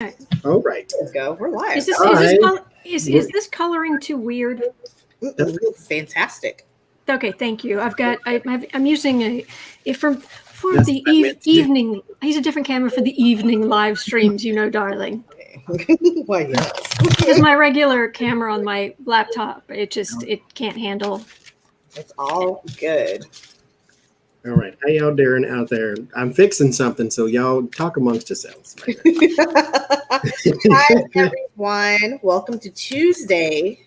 All right. Let's go. We're live. Is this coloring too weird? Fantastic. Okay, thank you. I'm using for That's the what I meant to do. evening. He's a different camera for the evening live streams, darling. Why, yes. Because my regular camera on my laptop, it can't handle. It's all good. All right. How y'all doing out there? I'm fixing something, so y'all talk amongst yourselves. Right Hi, everyone. Welcome to Tuesday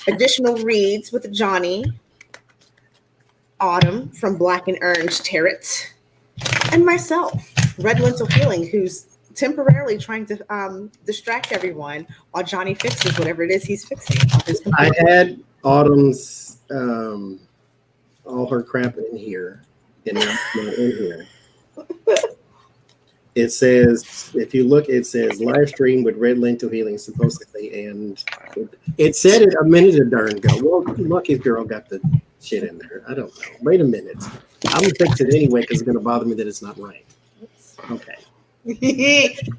additional reads with Johnny, Autumn from Black and Orange Tarot, and myself, Red Lentil Healing, who's temporarily trying to distract everyone while Johnny fixes whatever it is he's fixing on his computer. I had Autumn's all her crap in here, and now it's not in here. It says, if you look, it says live stream with Red Lentil Healing supposedly, and it said it a minute ago. Well, lucky girl got the shit in there. I don't know. Wait a minute. I'm gonna fix it anyway because it's gonna bother me that it's not right. Okay.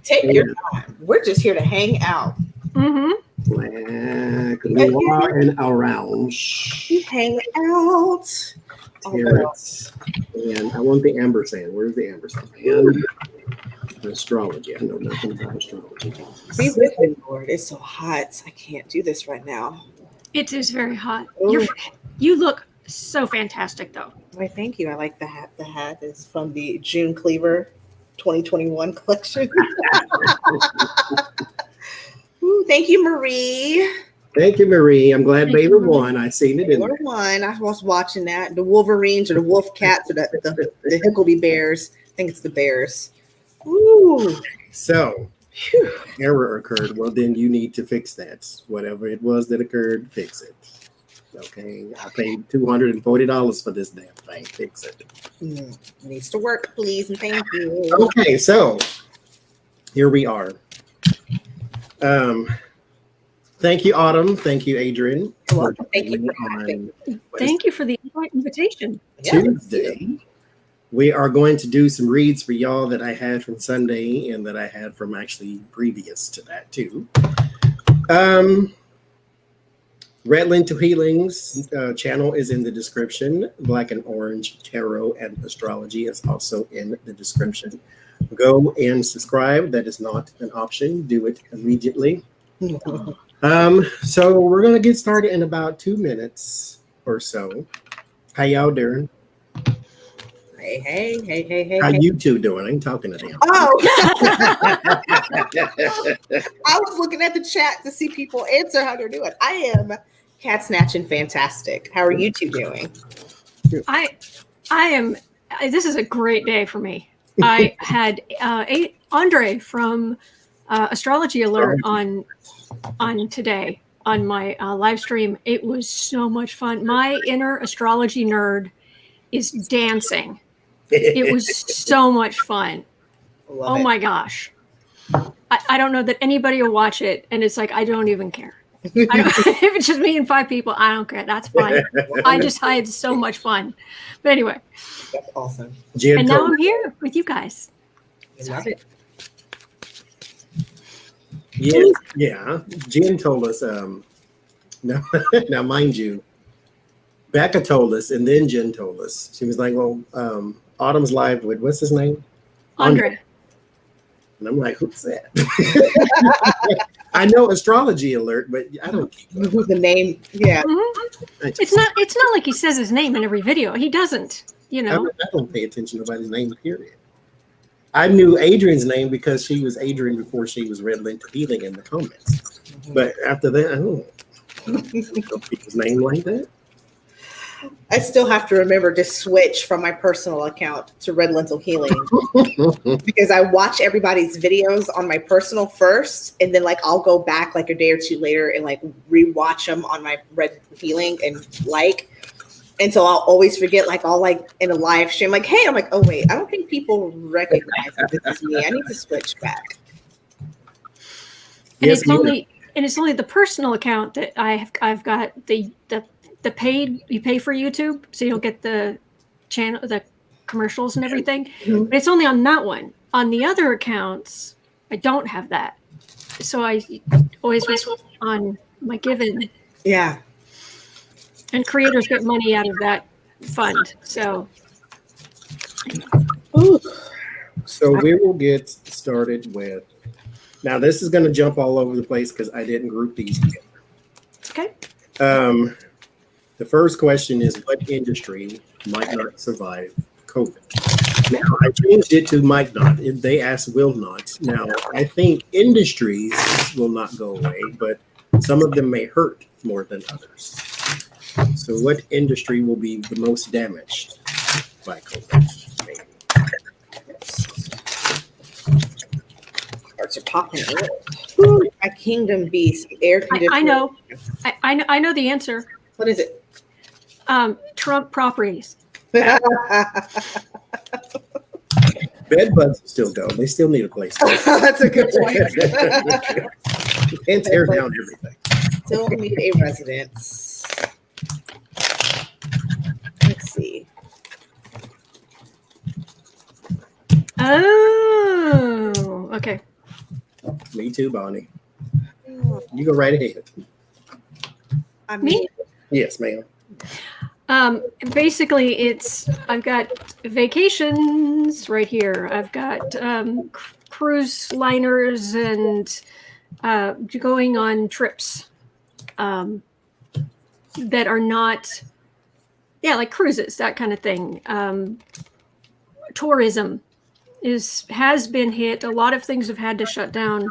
Take your time. We're just here to hang out. Black, noir, and orange. You hang out. Carrots. And I want the ampersand. Where's the ampersand? And astrology. I know nothing about astrology. Be with me, Lord. It's so hot. I can't do this right now. It is very hot. Ooh. You look so fantastic, though. Why, thank you. I like the hat. The hat is from the June Cleaver 2021 collection. Ooh, thank you, Marie. Thank you, Marie. I'm glad Baylor won. I seen it in there. Won. I was watching that. The Wolverines or the Wolf Cats or the Hickledy Bears. I think it's the Bears. Ooh. So, error occurred. Well, then you need to fix that. Whatever it was that occurred, fix it. Okay. I paid $240 for this damn thing. Fix it. Needs to work, please, and thank you. Okay, so here we are. Thank you, Autumn. Thank you, Adrian. Welcome. Thank you. Thank you for the invitation. Tuesday. We are going to do some reads for y'all that I had from Sunday and that I had from actually previous to that too. Red Lentil Healing's channel is in the description. Black and Orange Tarot and Astrology is also in the description. Go and subscribe. That is not an option. Do it immediately. So we're going to get started in about 2 minutes or so. How y'all doing? Hey. How you two doing? I ain't talking to them. Oh. I was looking at the chat to see people answer how they're doing. I am cat snatching fantastic. How are you two doing? I am. This is a great day for me. I had Andre from Astrology Alert on today on my live stream. It was so much fun. My inner astrology nerd is dancing. It was so much fun. Love it. My gosh. I don't know that anybody will watch it, and it's like, I don't even care. If it's just me and 5 people, I don't care. That's fine. I had so much fun. But anyway. That's awesome. And now I'm here with you guys. I love it. Yeah. Jen told us, now mind you, Becca told us, and then Jen told us. She was like, well, Autumn's live with, what's his name? Andre. And I'm like, who's that? I know Astrology Alert, but I don't keep the name. Yeah. Mm-hmm. It's not like he says his name in every video. He doesn't, I don't pay attention to nobody's name, period. I knew Adrian's name because she was Adrian before she was Red Lentil Healing in the comments. But after that, I don't know people's name like that. I still have to remember to switch from my personal account to Red Lentil Healing because I watch everybody's videos on my personal first, and then I'll go back a day or two later and rewatch them on my Red Healing and so I'll always forget I'll in a live stream hey, I'm oh wait, I don't think people recognize that this is me. I need to switch back. And it's only the personal account that I've got the paid. You pay for YouTube, so you don't get the channel, the commercials and everything. But it's only on that one. On the other accounts, I don't have that. So I always was on my given, Yeah. and creators get money out of that fund. So Ooh. So we will get started with, now this is going to jump all over the place because I didn't group these together. okay. The first question is, what industry might not survive COVID? Now, I changed it to might not. They asked will not. Now, I think industries will not go away, but some of them may hurt more than others. So what industry will be the most damaged by COVID? Maybe. Hearts are popping. My kingdom beast, air conditioner. I know. I know the answer. What is it? Trump properties. Bed bugs will still go. They still need a place to live. That's a good point. You can't tear down everything. Still need a residence. Let's see. Oh, okay. Me too, Bonnie. You go right ahead. I Me? mean, Yes, ma'am. Basically, I've got vacations right here. I've got cruise liners and going on trips that are not, like cruises, that kind of thing. Tourism has been hit. A lot of things have had to shut down,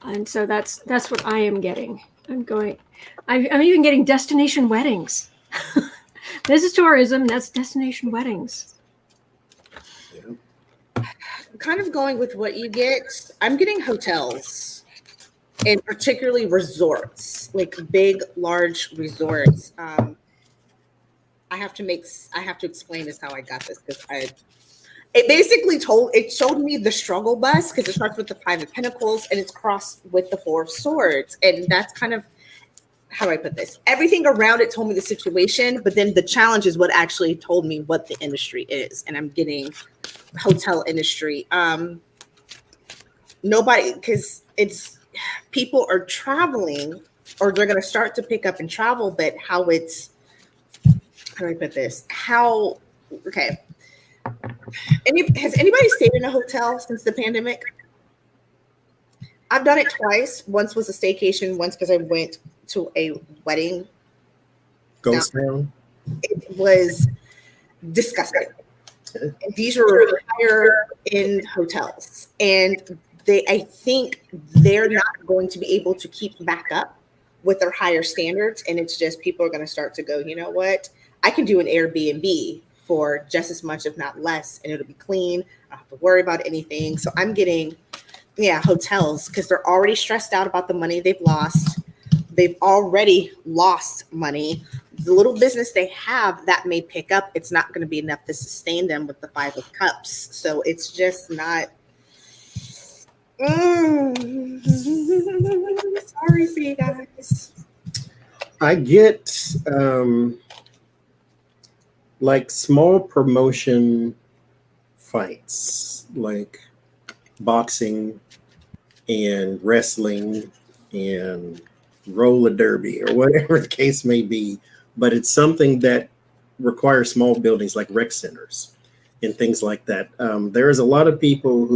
and so that's what I am getting. I'm even getting destination weddings. This is tourism. That's destination weddings. kind of going with what you get. I'm getting hotels and particularly resorts, like big, large resorts. I have to explain this how I got this because it showed me the struggle bus because it starts with the Five of Pentacles and it's crossed with the Four of Swords. And that's kind of, how do I put this? Everything around it told me the situation, but then the challenge is what actually told me what the industry is. And I'm getting hotel industry. Nobody, because it's people are traveling or they're going to start to pick up and travel, but how do I put this? Okay. Has anybody stayed in a hotel since the pandemic? I've done it twice. Once was a staycation, once because I went to a wedding. Ghost town? It was disgusting. These were higher end hotels. And I think they're not going to be able to keep back up with their higher standards. And it's just people are going to start to go, you know what? I can do an Airbnb for just as much, if not less, and it'll be clean. I don't have to worry about anything. So I'm getting, hotels because they're already stressed out about the money they've lost. They've already lost money. The little business they have that may pick up, it's not going to be enough to sustain them with the Five of Cups. So it's just not. Sorry for you guys. I get like small promotion fights, like boxing and wrestling and roller derby or whatever the case may be. But it's something that requires small buildings like rec centers and things like that. There is a lot of people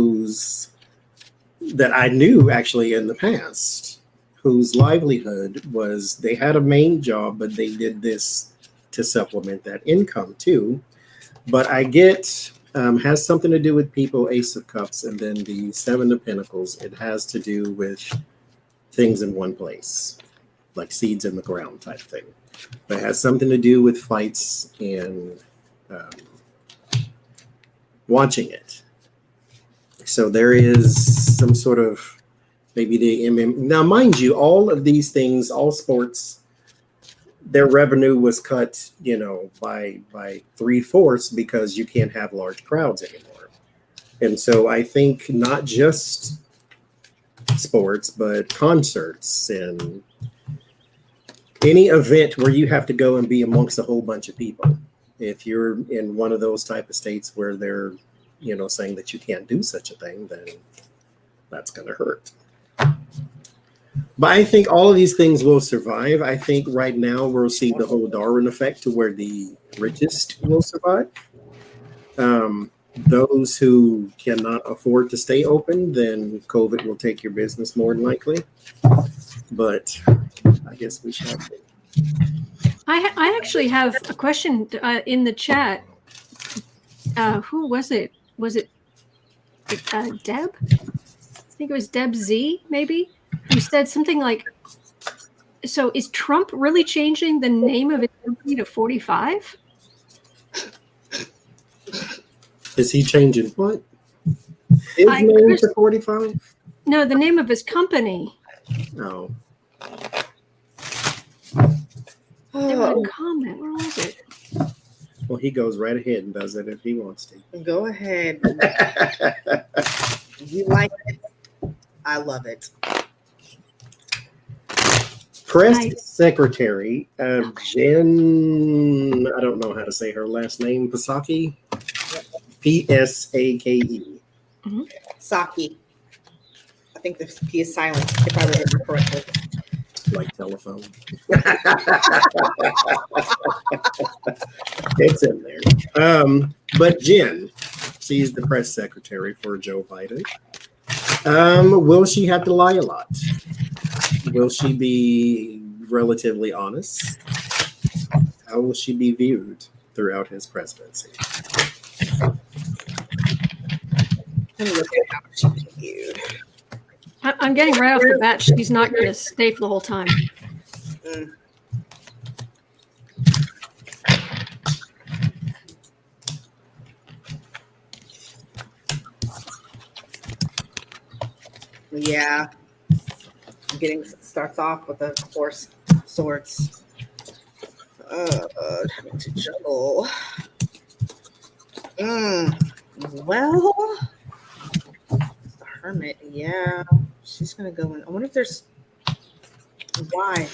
that I knew actually in the past whose livelihood was they had a main job, but they did this to supplement that income too. But I get has something to do with people, Ace of Cups, and then the Seven of Pentacles. It has to do with things in one place, like seeds in the ground type thing. But it has something to do with fights and watching it. So there is some sort of maybe the MM. Now, mind you, all of these things, all sports, their revenue was cut, by 3/4 because you can't have large crowds anymore. And so I think not just sports, but concerts and any event where you have to go and be amongst a whole bunch of people. If you're in one of those type of states where they're, saying that you can't do such a thing, then That's going to hurt. But I think all of these things will survive. I think right now we'll see the whole Darwin effect to where the richest will survive. Those who cannot afford to stay open, then COVID will take your business more than likely. But I guess we shall see. I actually have a question in the chat. Who was it? Was it Deb? I think it was Deb Z, maybe, who said something like, so is Trump really changing the name of his company to 45? Is he changing what? His name to 45? No, the name of his company. No. There was a comment. Where was it? Well, he goes right ahead and does it if he wants to. Go ahead. You like it? I love it. Press secretary Jen, I don't know how to say her last name, Psaki? P-S-A-K-E. Mm-hmm. Saki. I think the P is silent, if I remember correctly. Like telephone. It's in there. But Jen, she's the press secretary for Joe Biden. Will she have to lie a lot? Will she be relatively honest? How will she be viewed throughout his presidency? Let me look at how she's viewed. I'm getting right off the bat, she's not going to stay for the whole time. Mm. Yeah. Starts off with, of course, swords. Having to juggle. Well, the Hermit, yeah. She's gonna go in. I wonder if there's why?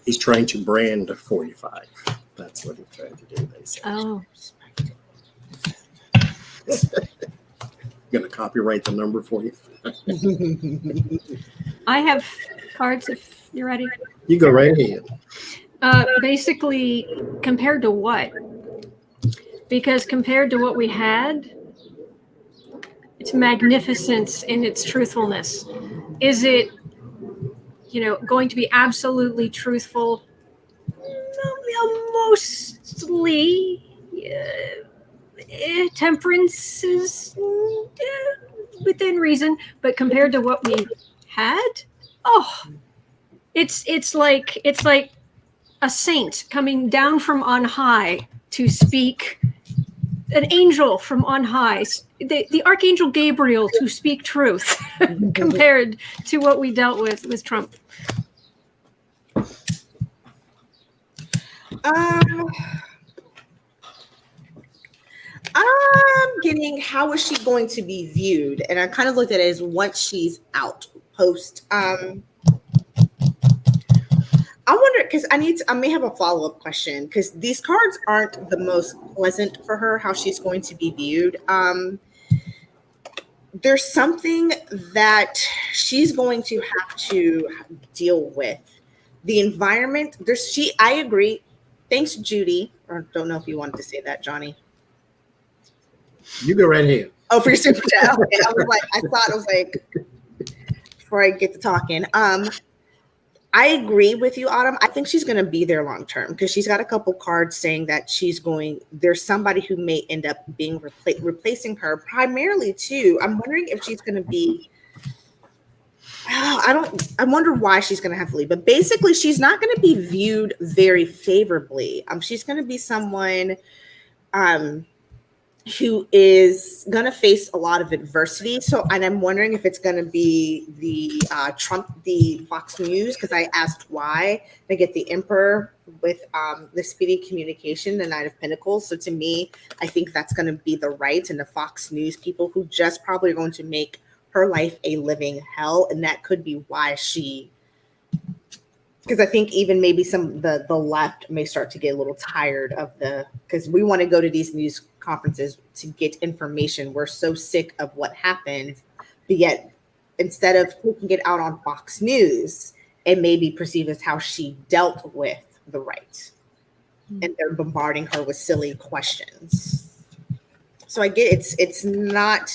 He's trying to brand 45. That's what he's trying to do, they say. Oh. Gonna copyright the number for you. I have cards if you're ready. You go right ahead. Basically, compared to what? Because compared to what we had, it's magnificence in its truthfulness. Is it, going to be absolutely truthful? Mostly. Temperance is within reason, but compared to what we had, it's like a saint coming down from on high to speak, an angel from on high, the archangel Gabriel to speak truth compared to what we dealt with Trump. I'm getting, how is she going to be viewed? And I kind of looked at it as once she's out, post. I wonder, because I may have a follow-up question, because these cards aren't the most pleasant for her, how she's going to be viewed. There's something that she's going to have to deal with. The environment, I agree. Thanks, Judy. Or don't know if you wanted to say that, Johnny. You go right ahead. Oh, for your super chat. Okay. I was like, before I get to talking. I agree with you, Autumn. I think she's going to be there long term because she's got a couple cards saying that there's somebody who may end up being replacing her primarily too. I'm wondering if she's going to be, I wonder why she's going to have to leave, but basically she's not going to be viewed very favorably. She's going to be someone, who is going to face a lot of adversity. And I'm wondering if it's going to be the Fox News, because I asked why. They get the Emperor with the Speedy Communication, the Knight of Pentacles. So to me, I think that's going to be the right and the Fox News people who just probably are going to make her life a living hell. And that could be why because I think even maybe the left may start to get a little tired of because we want to go to these news conferences to get information. We're so sick of what happened, but yet instead of taking it out on Fox News, it may be perceived as how she dealt with the right. And they're bombarding her with silly questions. So I get it's not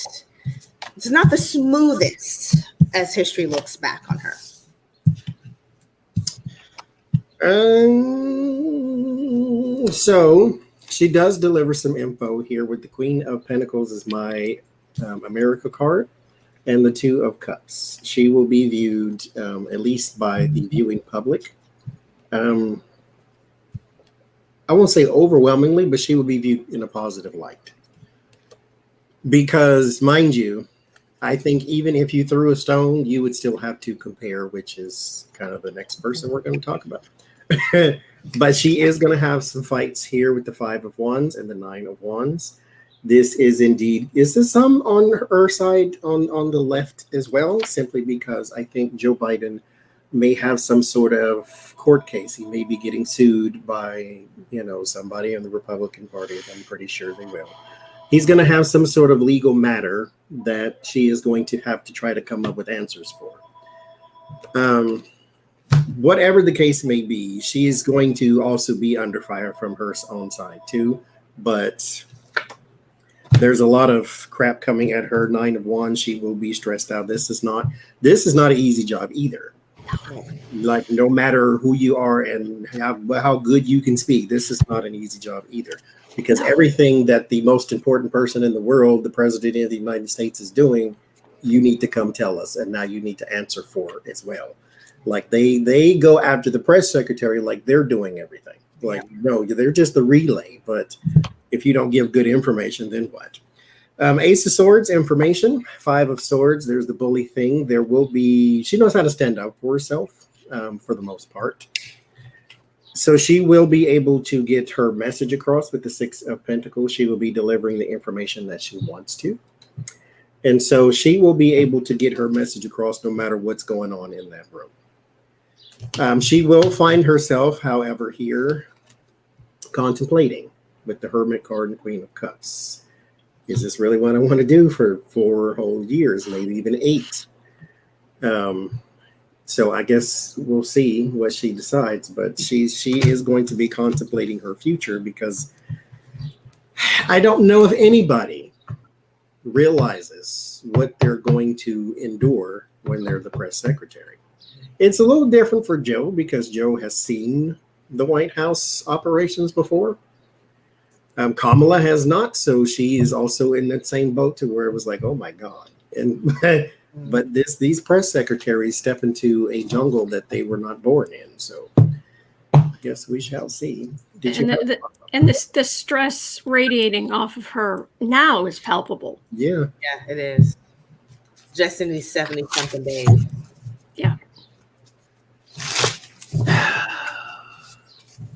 the smoothest as history looks back on her. So she does deliver some info here with the Queen of Pentacles is my America card, and the Two of Cups. She will be viewed at least by the viewing public. I won't say overwhelmingly, but she will be viewed in a positive light. Because, mind you, I think even if you threw a stone, you would still have to compare, which is kind of the next person we're going to talk about. But she is going to have some fights here with the Five of Wands and the Nine of Wands. This is indeed, is there some on her side on the left as well? Simply because I think Joe Biden may have some sort of court case. He may be getting sued by, somebody in the Republican Party. I'm pretty sure they will. He's going to have some sort of legal matter that she is going to have to try to come up with answers for. Whatever the case may be, she is going to also be under fire from her own side too. But there's a lot of crap coming at her. Nine of Wands, she will be stressed out. This is not an easy job either. Like, no matter who you are and how good you can speak, this is not an easy job either. Because everything that the most important person in the world, the president of the United States, is doing, you need to come tell us, and now you need to answer for as well. Like they go after the press secretary like they're doing everything. Like, no, they're just the relay. But if you don't give good information, then what? Ace of Swords, information. Five of Swords, there's the bully thing. There will be, she knows how to stand up for herself for the most part. So she will be able to get her message across with the Six of Pentacles. She will be delivering the information that she wants to. And so she will be able to get her message across no matter what's going on in that room. She will find herself, however, here contemplating with the Hermit card and Queen of Cups. Is this really what I want to do for 4 whole years, maybe even 8? So I guess we'll see what she decides, but she is going to be contemplating her future, because I don't know if anybody realizes what they're going to endure when they're the press secretary. It's a little different for Joe, because Joe has seen the White House operations before. Kamala has not, so she is also in that same boat to where it was like, oh my God. And but these press secretaries step into a jungle that they were not born in. So I guess we shall see. The stress radiating off of her now is palpable. Yeah, it is. Just in these 70-something days. Yeah.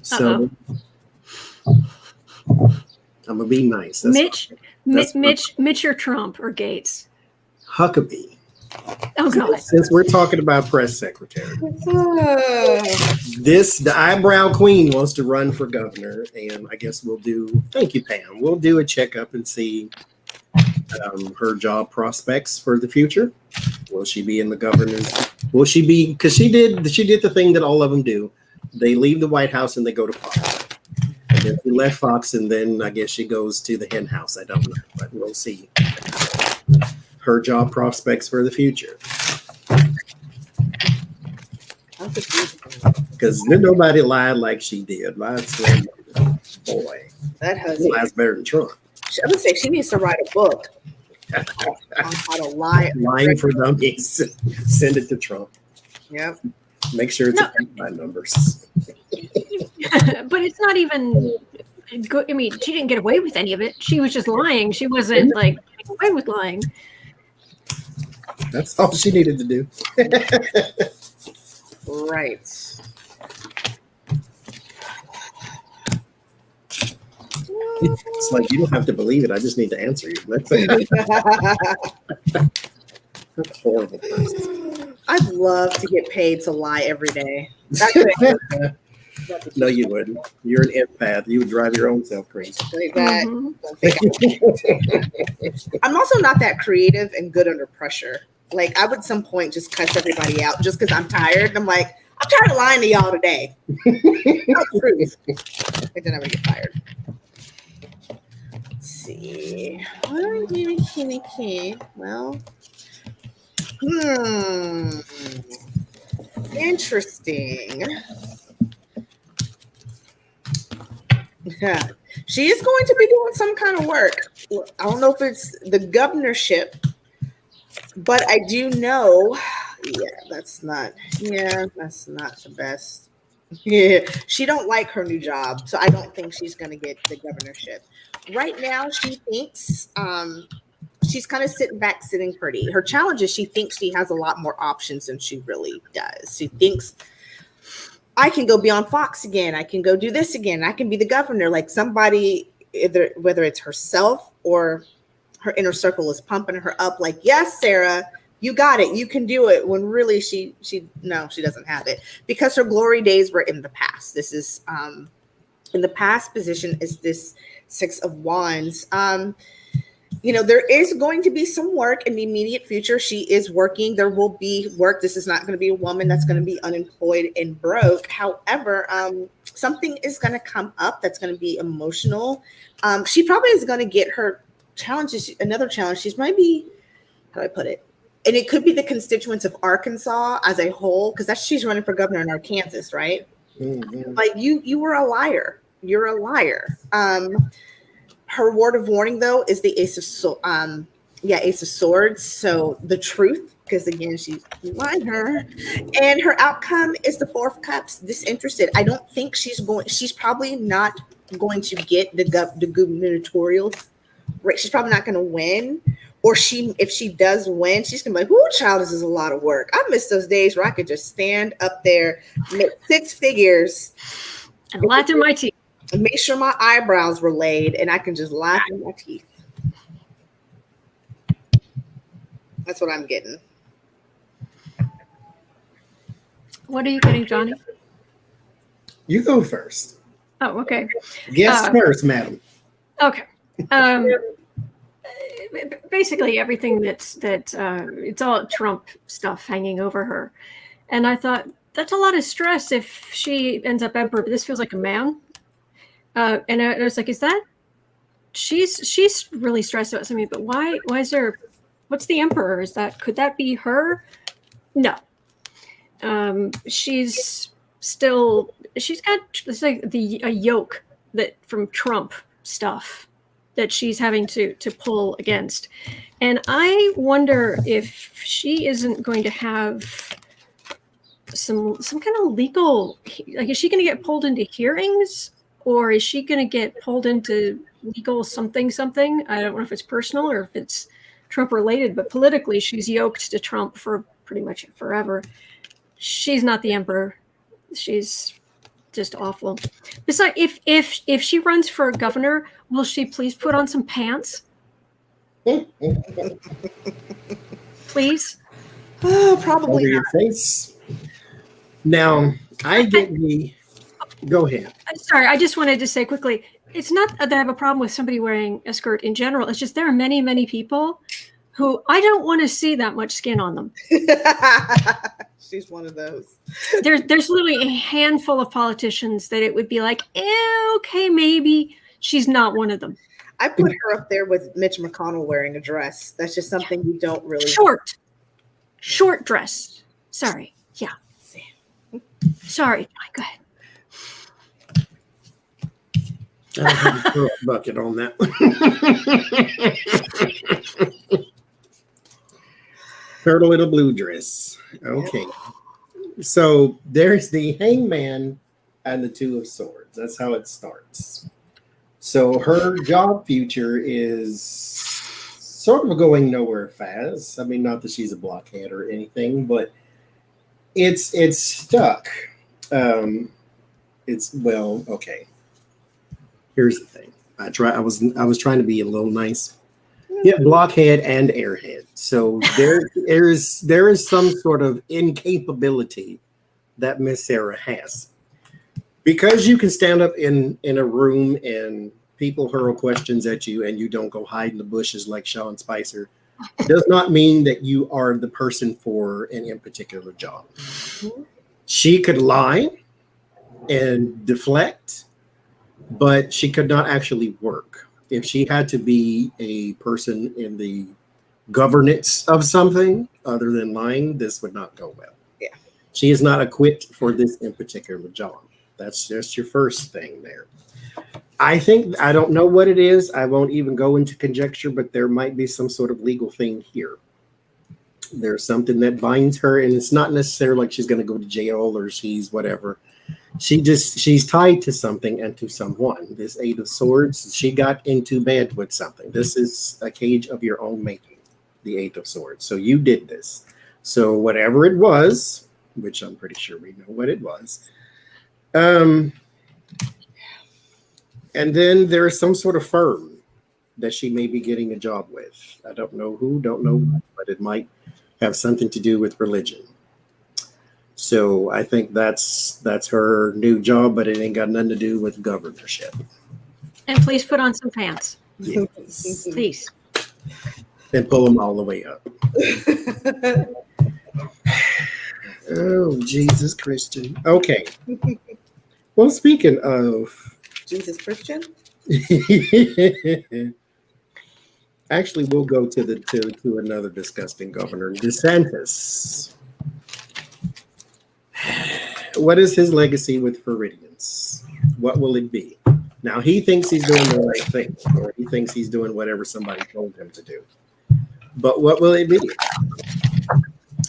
So I'm gonna be nice. Mitch or Trump or Gates? Huckabee. Oh God! Since we're talking about press secretary, the eyebrow queen wants to run for governor, and I guess we'll do. Thank you, Pam. We'll do a checkup and see her job prospects for the future. Will she be in the governor's? Will she be? Because she did the thing that all of them do. They leave the White House and they go to Fox. And then she left Fox, and then I guess she goes to the hen house. I don't know, but we'll see. Her job prospects for the future. Because nobody lied like she did. Boy, that lies better than Trump. I would say she needs to write a book on how to lie. Lying for dummies. Send it to Trump. Yep. Make sure it's by numbers. But it's not even good. I mean, she didn't get away with any of it. She was just lying. She wasn't like getting away with lying. That's all she needed to do. Right. It's like, you don't have to believe it. I just need to answer you. That's a horrible person. I'd love to get paid to lie every day. No, you wouldn't. You're an empath. You would drive your own self crazy. Like that. Mhm. I'm also not that creative and good under pressure. Like I would at some point just cuss everybody out just because I'm tired. And I'm like, I'm tired of lying to y'all today. That's the truth. And then I would get fired. Let's see. Well, interesting. Yeah. She is going to be doing some kind of work. I don't know if it's the governorship, but I do know, that's not the best. Yeah, she don't like her new job, so I don't think she's going to get the governorship. Right now, she thinks she's kind of sitting back, sitting pretty. Her challenge is she thinks she has a lot more options than she really does. She thinks, I can go be on Fox again. I can go do this again. I can be the governor. Like somebody, whether it's herself or her inner circle is pumping her up like, yes, Sarah, you got it. You can do it. When really she doesn't have it because her glory days were in the past. This is in the past position is this 6 of Wands. There is going to be some work in the immediate future. She is working. There will be work. This is not going to be a woman that's going to be unemployed and broke. However, something is going to come up that's going to be emotional. She probably is going to get her challenges. Another challenge. She's maybe, how do I put it? And it could be the constituents of Arkansas as a whole, because she's running for governor in Arkansas, right? Mm-hmm. Like you were a liar. You're a liar. Her word of warning, though, is the Ace of Swords. So the truth, because again, she's lying her. And her outcome is the 4 of Cups, disinterested. I don't think she's probably not going to get the gubernatorial right. She's probably not going to win. Or if she does win, she's going to be like, "Ooh, child, this is a lot of work. I miss those days where I could just stand up there, make 6 figures. And laugh through my teeth. Make sure my eyebrows were laid and I can just laugh in my teeth." That's what I'm getting. What are you getting, Johnny? You go first. Oh, okay. Guess first, madam. Okay. Basically, everything that's it's all Trump stuff hanging over her, and I thought that's a lot of stress if she ends up emperor. But this feels like a man. And I was like, is that she's really stressed about something, but why is there, what's the emperor? Could that be her? No. She's got it's like a yoke that from Trump stuff that she's having to pull against. And I wonder if she isn't going to have some kind of legal, like, is she going to get pulled into hearings? Or is she going to get pulled into legal something? I don't know if it's personal or if it's Trump related, but politically, she's yoked to Trump for pretty much forever. She's not the emperor. She's just awful. Besides, if she runs for governor, will she please put on some pants? Please? Oh, probably over your face. Now, I get the... Go ahead. Sorry, I just wanted to say quickly, it's not that I have a problem with somebody wearing a skirt in general. It's just there are many, many people who I don't want to see that much skin on them. She's one of those. There's literally a handful of politicians that it would be like, okay, maybe. She's not one of them. I put her up there with Mitch McConnell wearing a dress. That's just something you don't really... Short dress. Sorry. Yeah. Sorry. Go ahead. I don't have a throw bucket on that one. Turtle in a blue dress. Okay. So there's the Hangman and the 2 of Swords. That's how it starts. So her job future is sort of going nowhere fast. I mean, not that she's a blockhead or anything, but it's stuck. Okay. Here's the thing. I was trying to be a little nice. Yeah, blockhead and airhead. So there is some sort of incapability that Miss Sarah has. Because you can stand up in a room and people hurl questions at you and you don't go hide in the bushes like Sean Spicer, does not mean that you are the person for an in particular job. She could lie and deflect, but she could not actually work. If she had to be a person in the governance of something other than lying, this would not go well. Yeah. She is not equipped for this in particular job. That's just your first thing there. I think, I don't know what it is. I won't even go into conjecture, but there might be some sort of legal thing here. There's something that binds her, and it's not necessarily like she's going to go to jail or she's whatever. She's tied to something and to someone. This Eight of Swords, she got into bed with something. This is a cage of your own making, the Eight of Swords. So you did this. So whatever it was, which I'm pretty sure we know what it was. And then there is some sort of firm that she may be getting a job with. I don't know who, don't know, but it might have something to do with religion. So I think that's her new job, but it ain't got nothing to do with governorship. And please put on some pants. Yes. Please. And pull them all the way up. Oh, Jesus Christian. Okay. Well, speaking of Jesus Christian. Actually, we'll go to another disgusting governor, DeSantis. What is his legacy with Floridians? What will it be? Now, he thinks he's doing the right thing, or he thinks he's doing whatever somebody told him to do. But what will it be?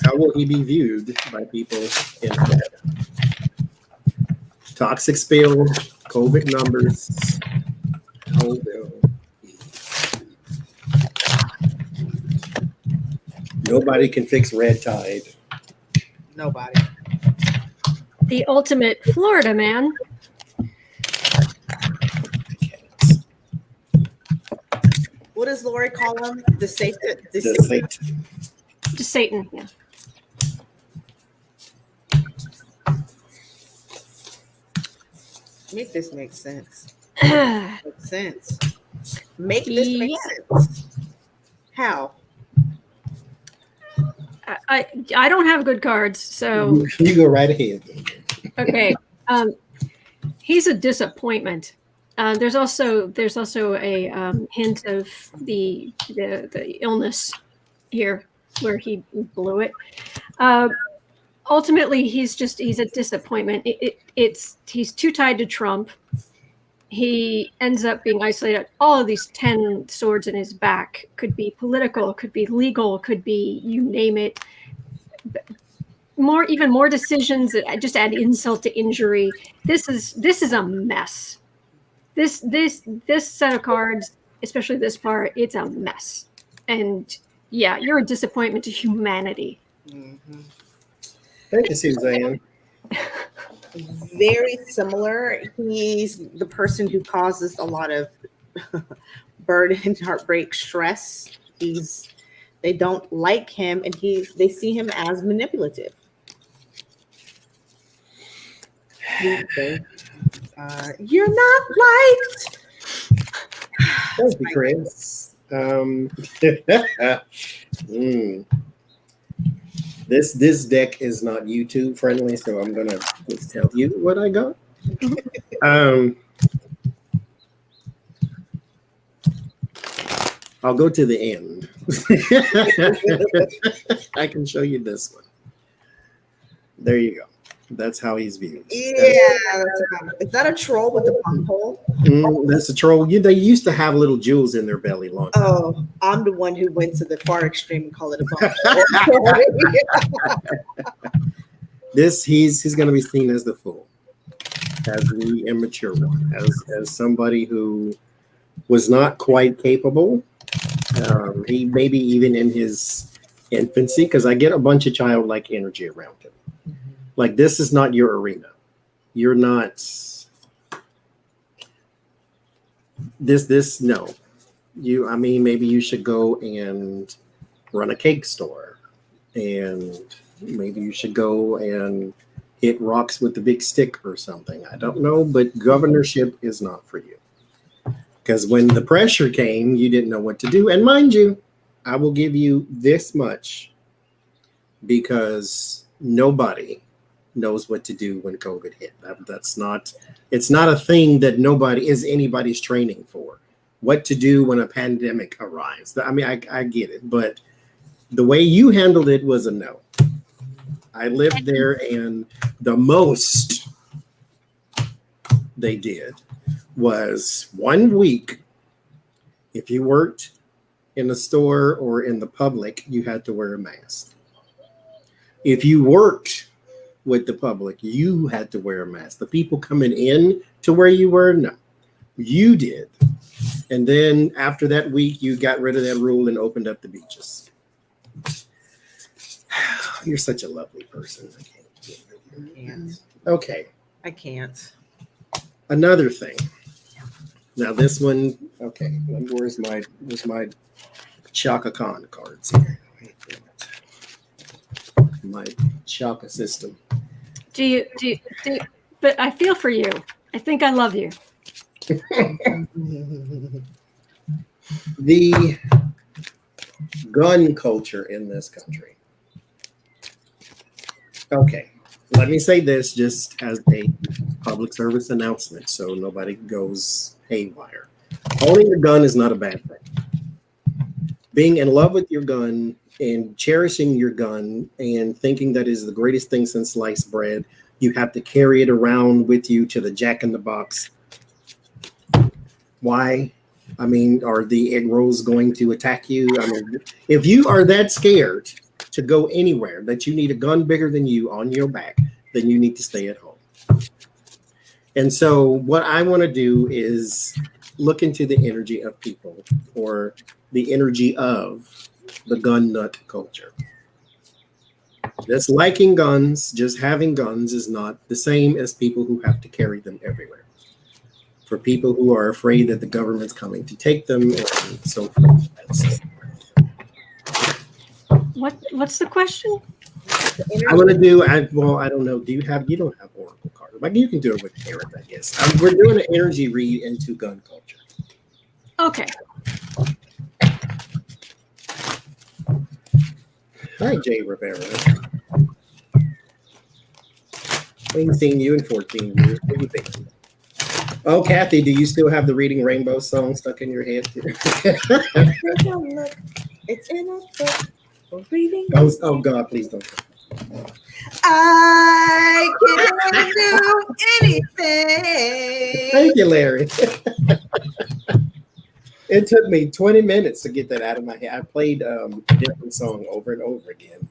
How will he be viewed by people in Florida? Toxic spill, COVID numbers. How will he? Nobody can fix red tide. Nobody. The ultimate Florida man. What does Lori call him? The Satan. Just Satan. Yeah. Make this make sense. Make sense. Make this make sense. How? I don't have good cards, so You go right ahead. okay. He's a disappointment. There's also a hint of the illness here where he blew it. Ultimately, he's a disappointment. He's too tied to Trump. He ends up being isolated. All of these 10 swords in his back could be political, could be legal, could be you name it. Even more decisions that just add insult to injury. This is a mess. This set of cards, especially this part, it's a mess. And yeah, you're a disappointment to humanity. Mm-hmm. Thank you, Suzanne. Very similar. He's the person who causes a lot of burden, heartbreak, stress. They don't like him, and they see him as manipulative. You're not liked. Thank you, Chris. This deck is not YouTube friendly, so I'm gonna just tell you what I got. I'll go to the end. I can show you this one. There you go. That's how he's viewed. Yeah, is that a troll with the bump hole? That's a troll. They used to have little jewels in their belly long time. Oh, I'm the one who went to the far extreme and called it a bump hole. He's going to be seen as the fool, as the immature one, as somebody who was not quite capable. He maybe even in his infancy, because I get a bunch of childlike energy around him. Like, this is not your arena. You're not no. Maybe you should go and run a cake store, and maybe you should go and hit rocks with the big stick or something. I don't know, but governorship is not for you. Because when the pressure came, you didn't know what to do. And mind you, I will give you this much, because nobody knows what to do when COVID hit. It's not a thing that anybody's training for. What to do when a pandemic arrives. I mean, I get it, but the way you handled it was a no. I lived there, and the most they did was 1 week. If you worked in the store or in the public, you had to wear a mask. If you worked with the public, you had to wear a mask. The people coming in to where you were, no, you did. And then after that week, you got rid of that rule and opened up the beaches. You're such a lovely person. I can't. Okay. I can't. Another thing. Now this one, okay. Where's my Chaka Khan cards here? My Chaka system. Do you, but I feel for you. I think I love you. The gun culture in this country. Okay, let me say this just as a public service announcement so nobody goes haywire. Owning a gun is not a bad thing. Being in love with your gun and cherishing your gun and thinking that is the greatest thing since sliced bread, you have to carry it around with you to the Jack in the Box. Why? I mean, are the egg rolls going to attack you? I mean, if you are that scared to go anywhere that you need a gun bigger than you on your back, then you need to stay at home. And so what I want to do is look into the energy of people, or the energy of the gun nut culture. Just liking guns, just having guns is not the same as people who have to carry them everywhere. For people who are afraid that the government's coming to take them and so forth. What's the question? I want to do. I don't know. You don't have oracle cards. Like, you can do it with Tarot, I guess. We're doing an energy read into gun culture. Okay. Hi, Jay Rivera. I ain't seen you in 14 years. What do you think? Oh, Kathy, do you still have the Reading Rainbow song stuck in your head? It's in a book. Reading. Oh God, please don't. I can do anything. Thank you, Larry. It took me 20 minutes to get that out of my head. I played a different song over and over again.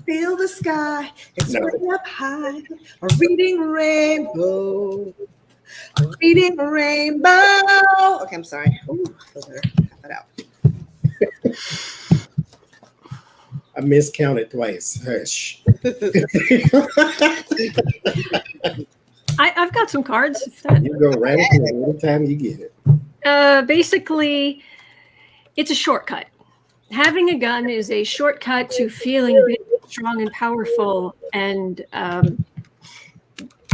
Feel the sky, it's way up high. A reading rainbow. A reading rainbow. Okay, I'm sorry. Ooh, cut that out. I miscounted twice. Hush. I've got some cards. You go right into it every time you get it. Basically, it's a shortcut. Having a gun is a shortcut to feeling big, strong, and powerful. And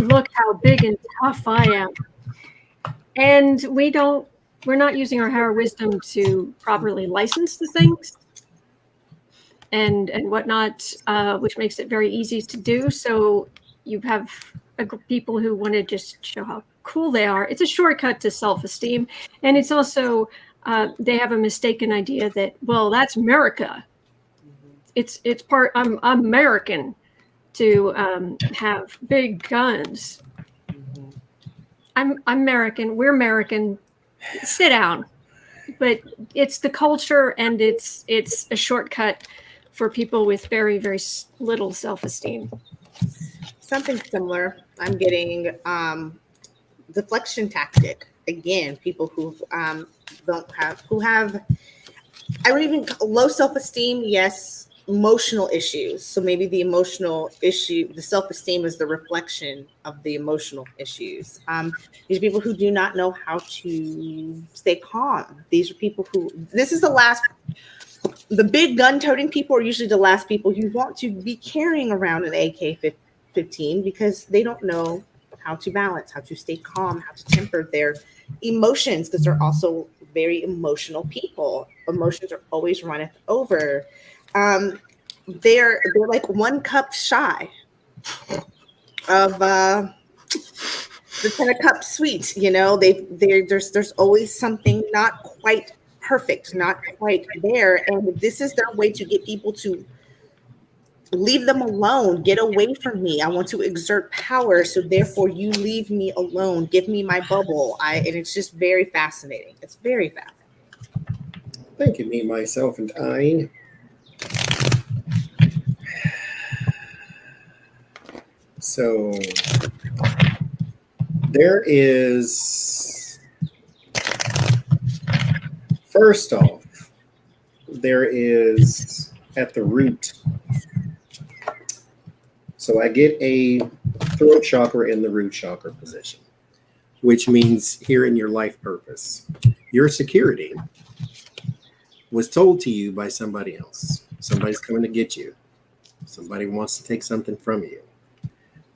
look how big and tough I am. And we're not using our higher wisdom to properly license the things and whatnot, which makes it very easy to do. So you have people who want to just show how cool they are. It's a shortcut to self-esteem. And it's also, they have a mistaken idea that, well, that's America. It's part, I'm American to have big guns. I'm American. We're American. Sit down. But it's the culture, and it's a shortcut for people with very, very little self-esteem. Something similar. I'm getting deflection tactic. Again, people who have I don't even low self-esteem. Yes, emotional issues. So maybe the emotional issue, the self-esteem is the reflection of the emotional issues. These are people who do not know how to stay calm. These are people who, this is the last The big gun-toting people are usually the last people you want to be carrying around an AK-15 because they don't know how to balance, how to stay calm, how to temper their emotions because they're also very emotional people. Emotions are always runneth over. They're like 1 cup shy of the 10 of cups sweet. You know, there's always something not quite perfect, not quite there, and this is their way to get people to leave them alone, get away from me. I want to exert power, so therefore you leave me alone, give me my bubble. And it's just very fascinating. It's very fascinating. Thank you, me, myself, and I. So there is, first off, there is at the root. So I get a throat chakra in the root chakra position, which means here in your life purpose, your security was told to you by somebody else. Somebody's coming to get you. Somebody wants to take something from you.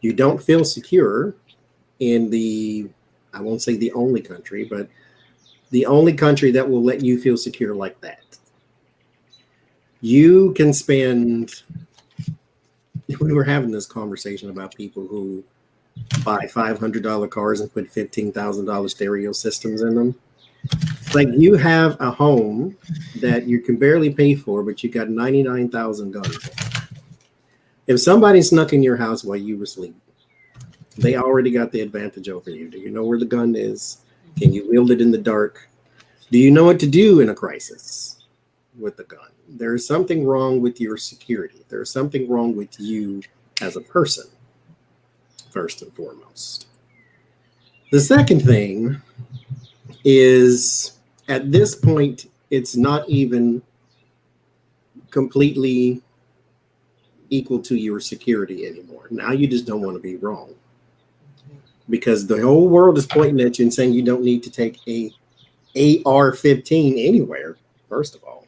You don't feel secure in the, I won't say the only country, but the only country that will let you feel secure like that. You can spend, we were having this conversation about people who buy $500 cars and put $15,000 stereo systems in them. Like you have a home that you can barely pay for, but you got 99,000 guns. If somebody snuck in your house while you were asleep, they already got the advantage over you. Do you know where the gun is? Can you wield it in the dark? Do you know what to do in a crisis with the gun? There is something wrong with your security. There's something wrong with you as a person, first and foremost. The second thing is, at this point, it's not even completely equal to your security anymore. Now you just don't want to be wrong. Because the whole world is pointing at you and saying you don't need to take a AR-15 anywhere, first of all.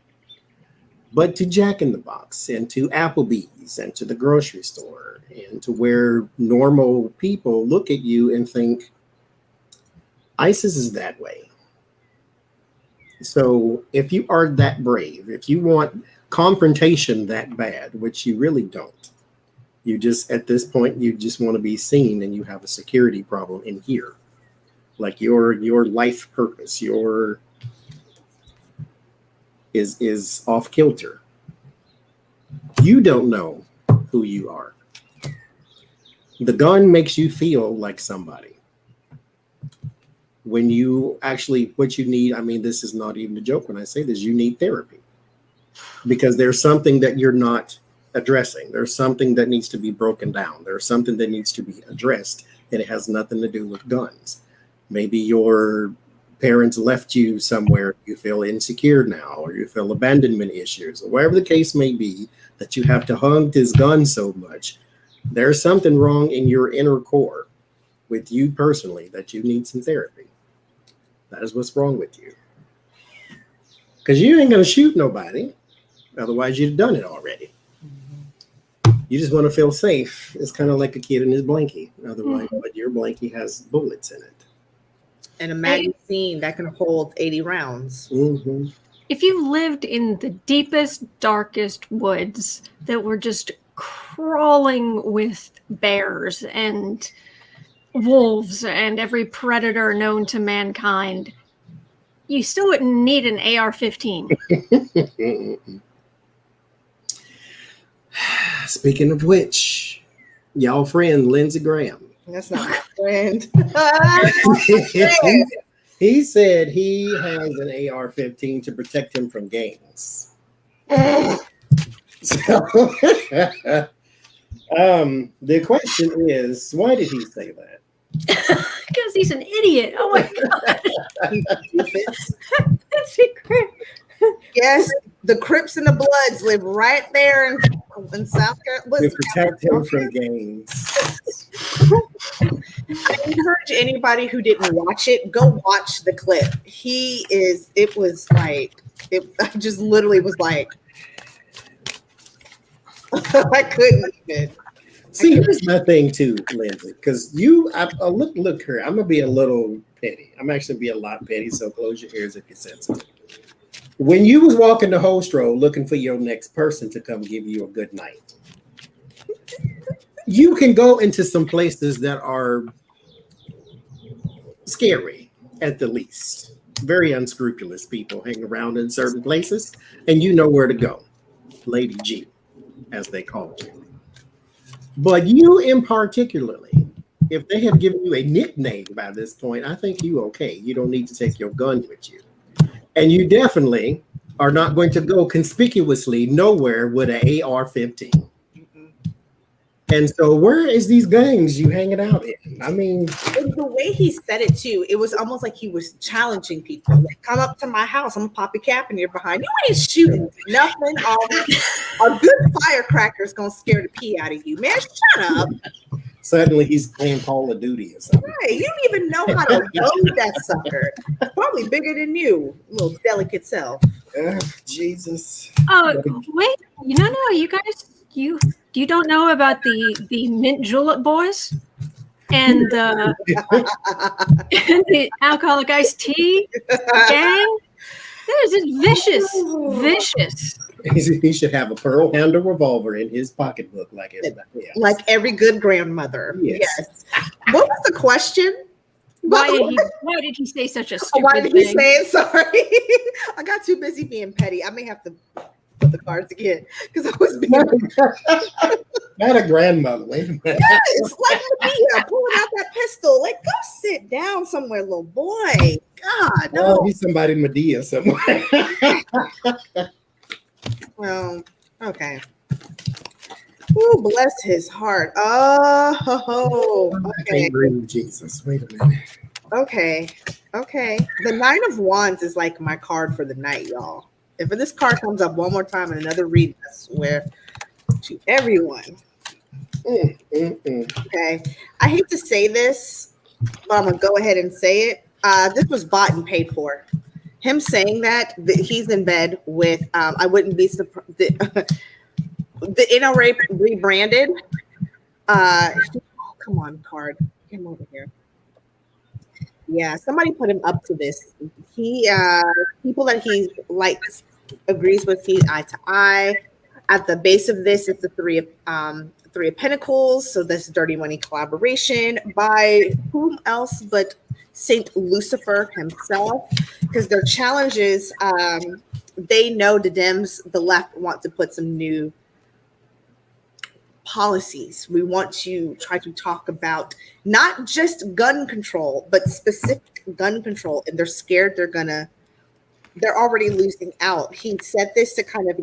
But to Jack in the Box and to Applebee's and to the grocery store and to where normal people look at you and think, ISIS is that way. So if you are that brave, if you want confrontation that bad, which you really don't, you just, at this point, you just want to be seen and you have a security problem in here. Like your life purpose, your is off kilter. You don't know who you are. The gun makes you feel like somebody. When you actually, what you need, I mean, this is not even a joke when I say this, you need therapy. Because there's something that you're not addressing. There's something that needs to be broken down. There's something that needs to be addressed, and it has nothing to do with guns. Maybe your parents left you somewhere, you feel insecure now, or you feel abandonment issues, or whatever the case may be, that you have to hug this gun so much. There's something wrong in your inner core with you personally that you need some therapy. That is what's wrong with you. Because you ain't going to shoot nobody. Otherwise, you'd have done it already. You just want to feel safe. It's kind of like a kid in his blankie. Otherwise, but your blankie has bullets in it. And a magazine that can hold 80 rounds. Mm-hmm. If you lived in the deepest, darkest woods that were just crawling with bears and wolves and every predator known to mankind, you still wouldn't need an AR-15. Speaking of which, y'all friend Lindsey Graham. That's not my friend. He said he has an AR-15 to protect him from gangs. So, the question is, why did he say that? Because he's an idiot. Oh my God. That's secret. Yes, the Crips and the Bloods live right there in South Carolina. To protect him from gangs. I encourage anybody who didn't watch it, go watch the clip. It was like I just literally was like, I couldn't even. See, here's my thing too, Lindsay, because look here. I'm gonna be a little petty. I'm actually be a lot petty. So close your ears if you're sensitive. When you was walking the whole stroll looking for your next person to come give you a good night, you can go into some places that are scary at the least. Very unscrupulous people hang around in certain places, and you know where to go. Lady G, as they call you. But you in particularly, if they have given you a nickname by this point, I think you okay. You don't need to take your gun with you. And you definitely are not going to go conspicuously nowhere with an AR-15. And so where is these gangs you hanging out in? I mean, the way he said it too, it was almost like he was challenging people. Like, come up to my house, I'm gonna pop a cap in your behind. You ain't shooting nothing. A good firecracker's gonna scare the pee out of you, man. Shut up. Suddenly he's playing Call of Duty or something. Right, you don't even know how to load that sucker. Probably bigger than you, little delicate self. Jesus. Oh wait, no, you guys, you don't know about the mint julep boys and and the alcoholic iced tea gang? They're just vicious. He should have a pearl handle revolver in his pocketbook, like everybody else. Like every good grandmother. Yes. What was the question? Why did he say such a stupid Why did he thing? say it? Sorry. I got too busy being petty. I may have to put the cards again because I was being not a grandmother. Wait a minute. Yes, like Medea pulling out that pistol. Like, go sit down somewhere, little boy. God, no. Oh, he's somebody Medea somewhere. Well, okay. Oh, bless his heart. Oh, I okay. can't breathe, Jesus. Wait a minute. Okay. The Nine of Wands is like my card for the night, y'all. If this card comes up one more time in another reading, I swear to everyone. Okay. I hate to say this, but I'm going to go ahead and say it. This was bought and paid for. Him saying that he's in bed with, I wouldn't be surprised. The NRA rebranded. Come on, card. Come over here. Yeah, somebody put him up to this. He people that he likes, agrees with, he's eye to eye. At the base of this is the Three of Pentacles. So this dirty money collaboration by whom else but Saint Lucifer himself, because their challenges, they know the Dems, the left, want to put some new policies. We want to try to talk about not just gun control, but specific gun control. And they're scared they're already losing out. He said this to kind of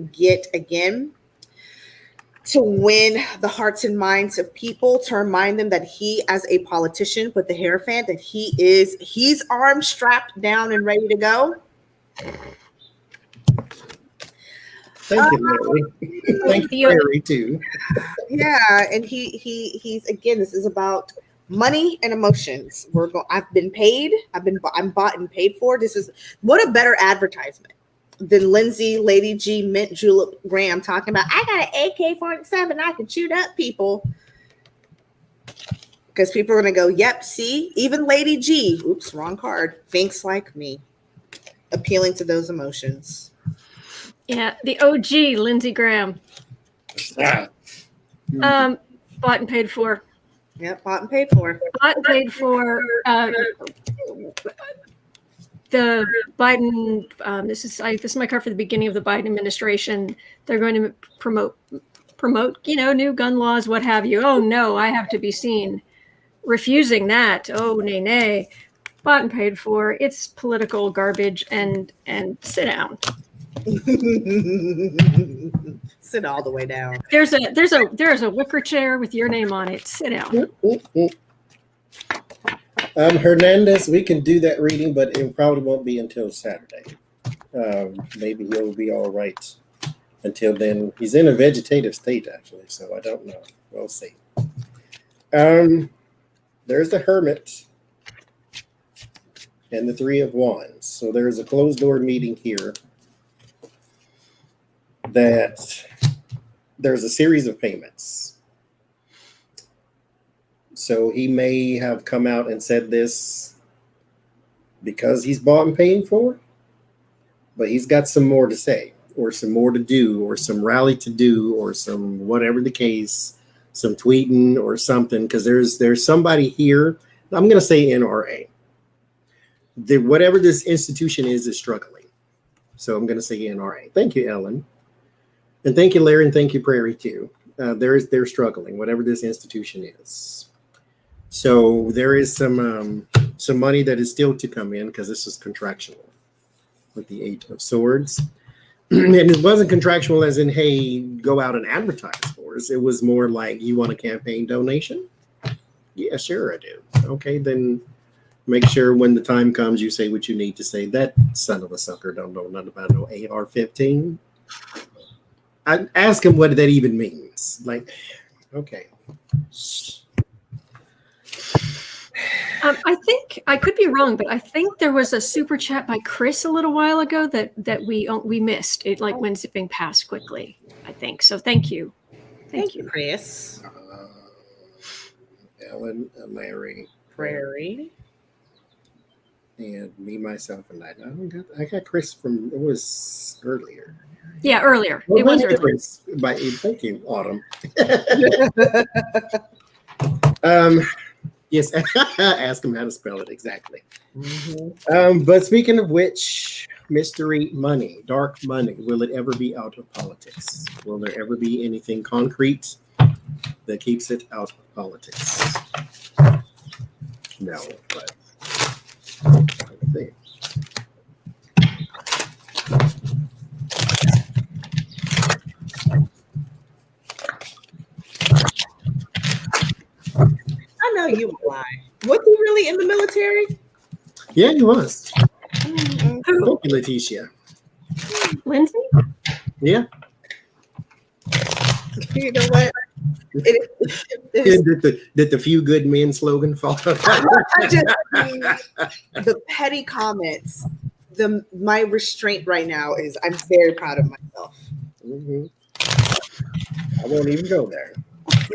to win the hearts and minds of people, to remind them that he, as a politician with the Hierophant, that he's armed, strapped down, and ready to go. Thank you, Mary. Thank you, Mary, too. Yeah, and he's again, this is about money and emotions. I've been paid. I'm bought and paid for. This is what a better advertisement than Lindsay, Lady G, Mint Julep Graham talking about, I got an AK-47, I can shoot up people. Because people are going to go, yep, see, even Lady G, oops, wrong card, thinks like me. Appealing to those emotions. Yeah, the OG Lindsey Graham. Ah. Bought and paid for. Yep, bought and paid for. Bought and paid for. The Biden, this is my card for the beginning of the Biden administration. They're going to promote, new gun laws, what have you. Oh no, I have to be seen refusing that. Oh nay. Bought and paid for. It's political garbage and sit down. Sit all the way down. There's a wicker chair with your name on it. Sit down. Hernandez, we can do that reading, but it probably won't be until Saturday. Maybe he'll be all right until then. He's in a vegetative state, actually, so I don't know. We'll see. There's the Hermit and the Three of Wands. So there's a closed door meeting here that there's a series of payments. So he may have come out and said this because he's bought and paying for, but he's got some more to say, or some more to do, or some rally to do, or some whatever the case, some tweeting or something, because there's somebody here, I'm going to say NRA. Whatever this institution is struggling. So I'm going to say NRA. Thank you, Ellen. And thank you, Larry, and thank you, Prairie, too. They're struggling, whatever this institution is. So there is some money that is still to come in because this is contractual with the 8 of Swords. And it wasn't contractual as in, hey, go out and advertise for us. It was more like, you want a campaign donation? Yeah, sure I do. Okay, then make sure when the time comes, you say what you need to say. That son of a sucker don't know nothing about no AR-15. I ask him what that even means. Like, okay. I think I could be wrong, but I think there was a super chat by Chris a little while ago that we missed. It like went zipping past quickly, I think. So thank you. Thank you, Chris. Ellen, Larry, Prairie. and me, myself, and I got Chris from, it was earlier. Yeah, earlier. Well, It was thank you, earlier. Chris. Thank you, Autumn. Yes, ask him how to spell it exactly. Mm-hmm. But speaking of which, mystery money, dark money, will it ever be out of politics? Will there ever be anything concrete that keeps it out of politics? No, but let's see. I know you would lie. Was he really in the military? Yeah, he was. Mm-hmm. Who? Thank you, Leticia. Lindsay? Yeah. You know what? Did the few good men slogan fall? I just mean, the petty comments. My restraint right now is I'm very proud of myself. Mm-hmm. I won't even go there.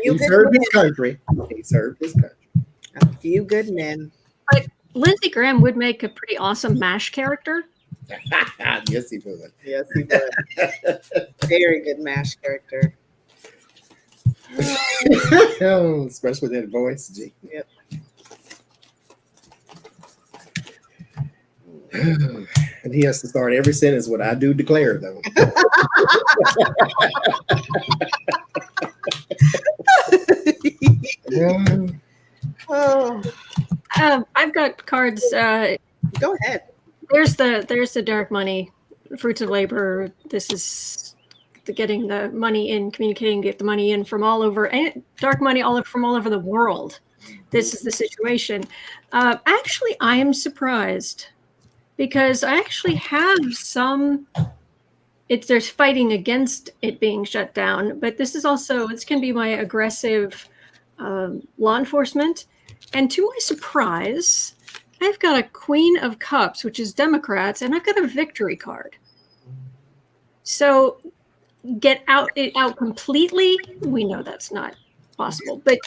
He served his country. He served his country. A few good men. But Lindsey Graham would make a pretty awesome MASH character. Yes, he would. Yes, he would. Very good MASH character. Oh, especially with that voice. Gee. Yep. And he has to start every sentence with "I do declare," though. Oh, I've got cards. go ahead. There's the dark money, fruits of labor. This is getting the money in, communicating, get the money in from all over, and dark money from all over the world. This is the situation. Actually, I am surprised because I actually have some. There's fighting against it being shut down, but this can be my aggressive law enforcement. And to my surprise, I've got a Queen of Cups, which is Democrats, and I've got a victory card. So get it out completely. We know that's not possible, but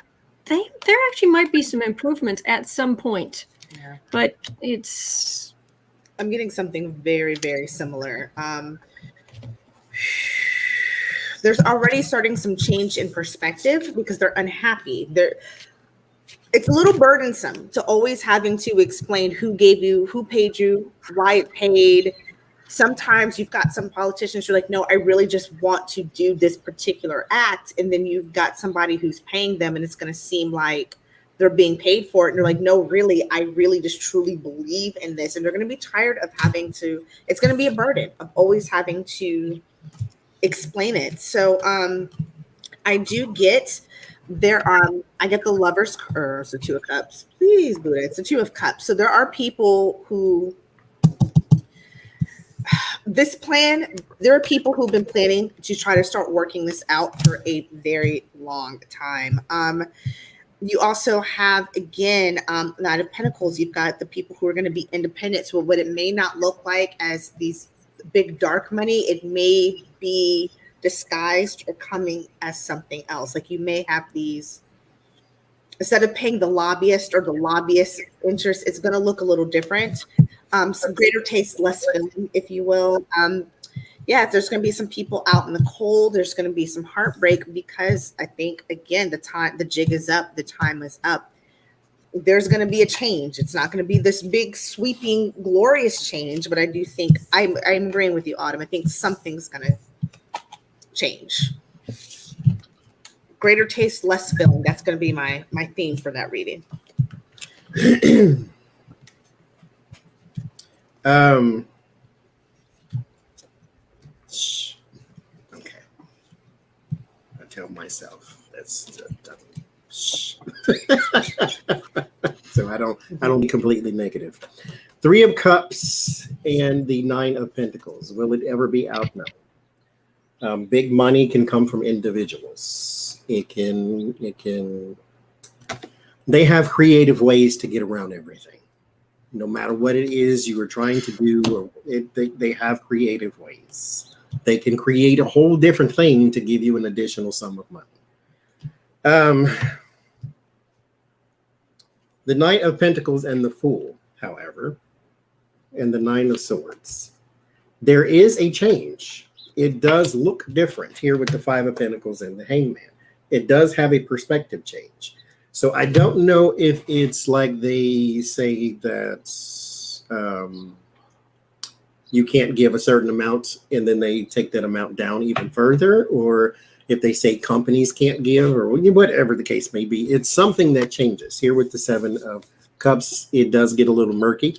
there actually might be some improvements at some point. Yeah. But I'm getting something very, very similar. There's already starting some change in perspective because they're unhappy. It's a little burdensome to always having to explain who gave you, who paid you, why it paid. Sometimes you've got some politicians who are like, no, I really just want to do this particular act. And then you've got somebody who's paying them and it's going to seem like they're being paid for it. And they're like, no, really, I really just truly believe in this. And they're going to be tired of it's going to be a burden of always having to explain it. So I do get I get the Lovers, or it's the Two of Cups. Please, Buddha, it's the Two of Cups. So there are people who there are people who've been planning to try to start working this out for a very long time. You also have, again, Knight of Pentacles. You've got the people who are going to be independent. So what it may not look like as these big dark money, it may be disguised or coming as something else. Like you may have these, instead of paying the lobbyist or the lobbyist interest, it's going to look a little different. Some greater taste, less filling, if you will. Yeah, there's going to be some people out in the cold. There's going to be some heartbreak because I think, again, the jig is up. The time is up. There's going to be a change. It's not going to be this big, sweeping, glorious change, but I do think I'm agreeing with you, Autumn. I think something's going to change. Greater taste, less filling. That's going to be my theme for that reading. Okay. I tell myself that's so I don't be completely negative. 3 of Cups and the 9 of Pentacles. Will it ever be out? No. Big money can come from individuals. It can. They have creative ways to get around everything. No matter what it is you are trying to do, they have creative ways. They can create a whole different thing to give you an additional sum of money. The Knight of Pentacles and the Fool, however, and the 9 of Swords. There is a change. It does look different here with the 5 of Pentacles and the Hangman. It does have a perspective change. So I don't know if it's like they say that you can't give a certain amount and then they take that amount down even further, or if they say companies can't give, or whatever the case may be. It's something that changes. Here with the 7 of Cups, it does get a little murky.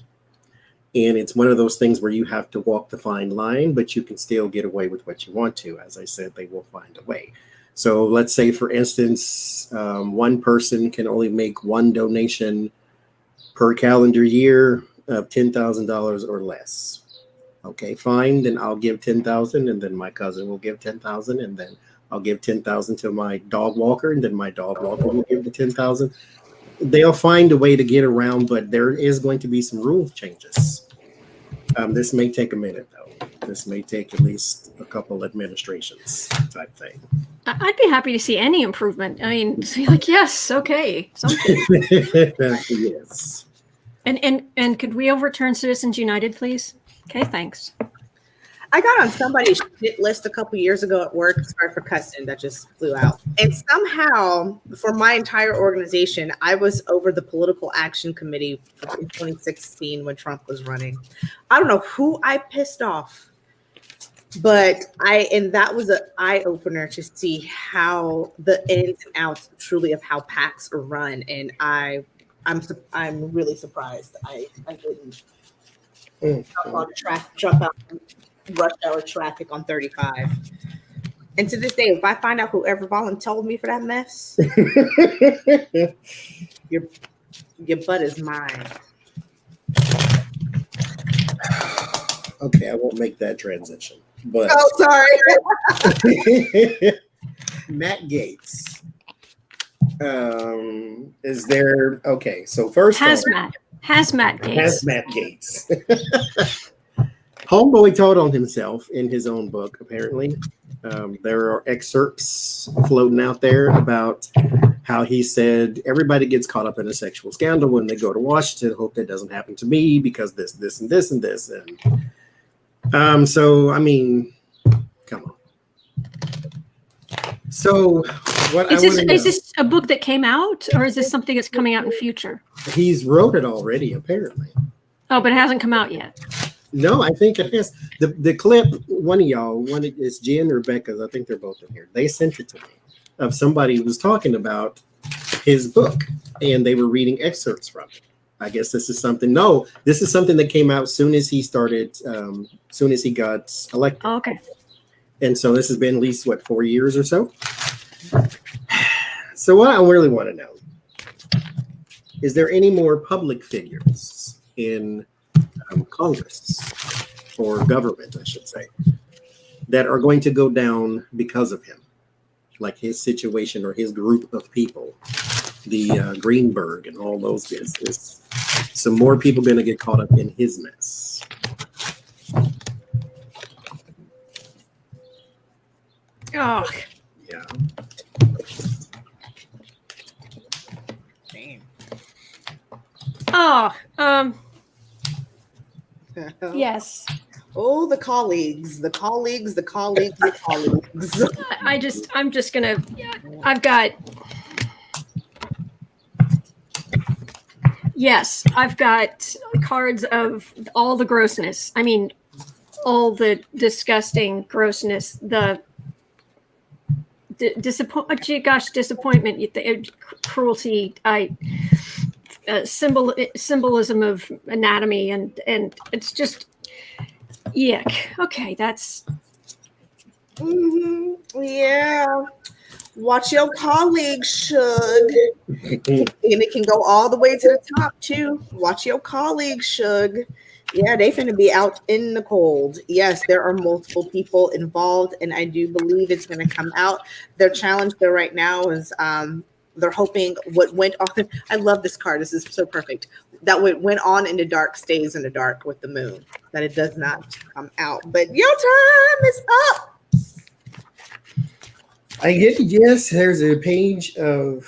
And it's one of those things where you have to walk the fine line, but you can still get away with what you want to. As I said, they will find a way. So let's say, for instance, one person can only make one donation per calendar year of $10,000 or less. Okay, fine. Then I'll give 10,000, and then my cousin will give 10,000, and then I'll give 10,000 to my dog walker, and then my dog walker will give the 10,000. They'll find a way to get around, but there is going to be some rule changes. This may take a minute, though. This may take at least a couple administrations type thing. I'd be happy to see any improvement. I mean, like, yes, okay, something. Yes. And could we overturn Citizens United, please? Okay, thanks. I got on somebody's shit list a couple years ago at work. Sorry for cussing, that just flew out. And somehow, for my entire organization, I was over the political action committee in 2016 when Trump was running. I don't know who I pissed off, but that was an eye opener to see how the ins and outs truly of how PACs are run. And I'm really surprised I didn't jump out rush hour traffic on 35. And to this day, if I find out whoever volunteered me for that mess, your butt is mine. Okay, I won't make that transition. But oh, sorry. Matt Gaetz. Is there okay? So first, Hazmat Gaetz. Hazmat Gaetz. Homeboy told on himself in his own book, apparently. There are excerpts floating out there about how he said everybody gets caught up in a sexual scandal when they go to Washington. Hope that doesn't happen to me because this, and this, and this. And so, I mean, come on. So, what is this a book that came out, or is this something that's coming out in the future? He's wrote it already, apparently. Oh, but it hasn't come out yet. No, I think it has. The clip, one of y'all, it's Jen or Becca, I think they're both in here. They sent it to me of somebody who was talking about his book, and they were reading excerpts from it. I guess this is something. No, this is something that came out soon as he started, soon as he got elected. Oh, okay. And so this has been at least, 4 years or so? So what I really want to know, is there any more public figures in Congress or government, I should say, that are going to go down because of him, like his situation or his group of people, the Greenberg and all those business? Some more people going to get caught up in his mess. Oh, Yeah. Damn. oh, yes. Oh, the colleagues, the colleagues, the colleagues, the colleagues. I'm just gonna. I've got. Yes, I've got cards of all the grossness. I mean, all the disgusting grossness. The disappointment, cruelty. Symbolism of anatomy, and it's just yuck. Okay, that's. Yeah. Watch your colleagues, Shug. And it can go all the way to the top, too. Watch your colleagues, Shug. Yeah, they finna be out in the cold. Yes, there are multiple people involved, and I do believe it's gonna come out. Their challenge there right now is they're hoping what went on. I love this card. This is so perfect. That what went on in the dark stays in the dark with the moon. That it does not come out. But your time is up. I get yes. There's a page of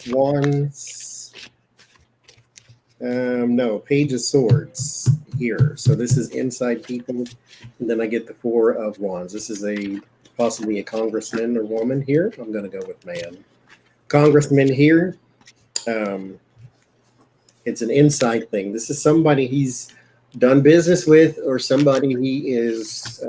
wands. No, page of swords here. So this is inside people, and then I get the 4 of wands. This is possibly a congressman or woman here. I'm going to go with man. Congressman here. It's an inside thing. This is somebody he's done business with, or somebody he is.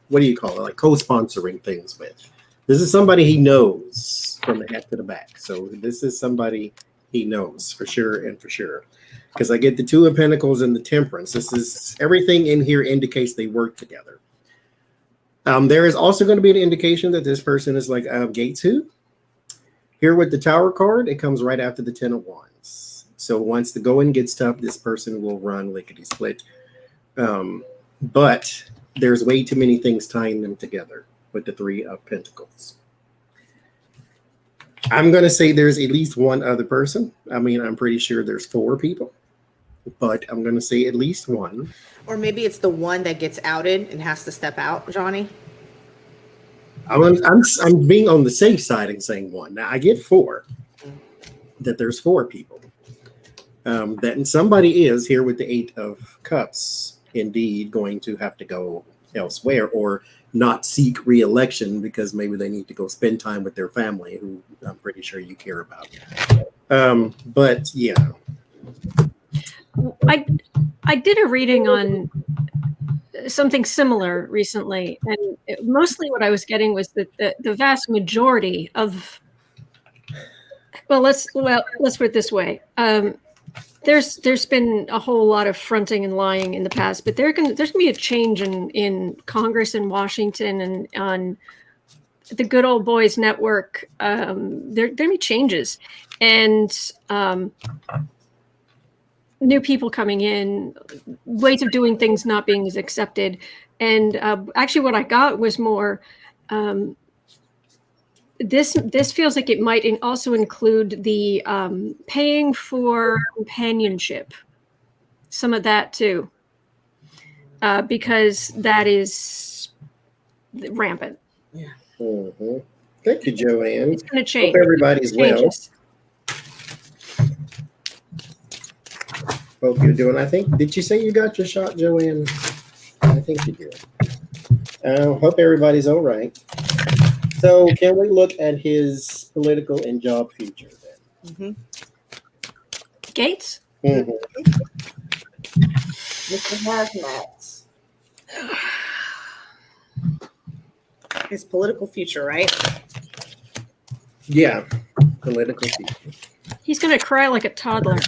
What do you call it? Like co-sponsoring things with. This is somebody he knows from the head to the back. So this is somebody he knows for sure and for sure. Because I get the 2 of Pentacles and the Temperance. This is everything in here indicates they work together. There is also going to be an indication that this person is like Gates who. Here with the Tower card, it comes right after the 10 of Wands. So once the going gets tough, this person will run lickety-split. But there's way too many things tying them together with the 3 of Pentacles. I'm going to say there's at least one other person. I mean, I'm pretty sure there's 4 people, but I'm going to say at least one. Or maybe it's the one that gets outed and has to step out, Johnny. I'm being on the safe side and saying 1. Now I get 4. That there's 4 people. That somebody is here with the 8 of Cups, indeed going to have to go elsewhere or not seek re-election because maybe they need to go spend time with their family, who I'm pretty sure you care about. But yeah, I did a reading on something similar recently, and mostly what I was getting was that the vast majority of let's put it this way. There's been a whole lot of fronting and lying in the past, but there's gonna be a change in Congress in Washington and on the Good Old Boys Network. There gonna be changes and new people coming in, ways of doing things not being as accepted. And actually, what I got was more. This feels like it might also include the paying for companionship, some of that too, because that is rampant. Yeah. Mm-hmm. Thank you, Joanne. It's going to change. Hope everybody's well. Hope you're doing. Did you say you got your shot, Joanne? I think you did. Hope everybody's all right. So can we look at his political and job future then? Mm-hmm. Gates? Mm-hmm. Mr. Hazmat. His political future, right? Yeah, political future. He's going to cry like a toddler.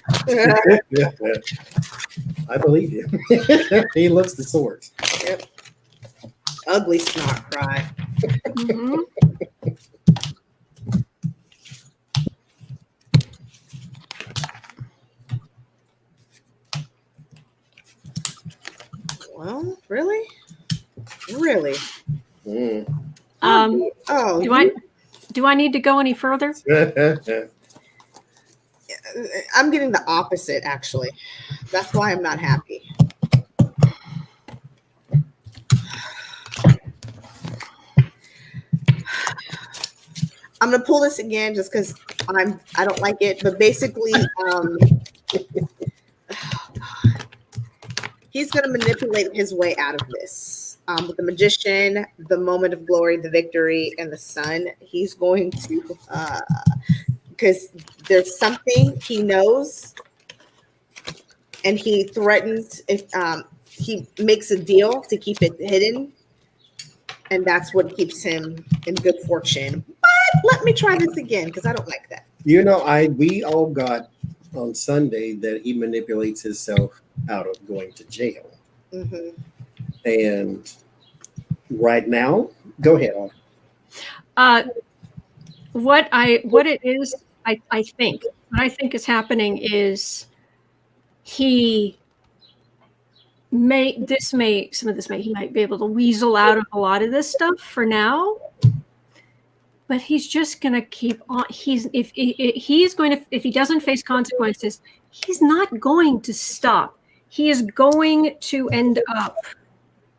I believe you. He looks the sort. Yep. Ugly snot cry. Mm-hmm. Well, really? Really? Mm. Do I need to go any further? I'm getting the opposite, actually. That's why I'm not happy. I'm gonna pull this again just because I don't like it. But basically, he's gonna manipulate his way out of this. With the magician, the moment of glory, the victory, and the sun, he's going to because there's something he knows, and he threatens if he makes a deal to keep it hidden. And that's what keeps him in good fortune. But let me try this again because I don't like that. You know, we all got on Sunday that he manipulates himself out of going to jail. Mm-hmm. And right now, go ahead. What it is, I think what I think is happening is he might be able to weasel out of a lot of this stuff for now, but he's just gonna keep on. If he doesn't face consequences, he's not going to stop. He is going to end up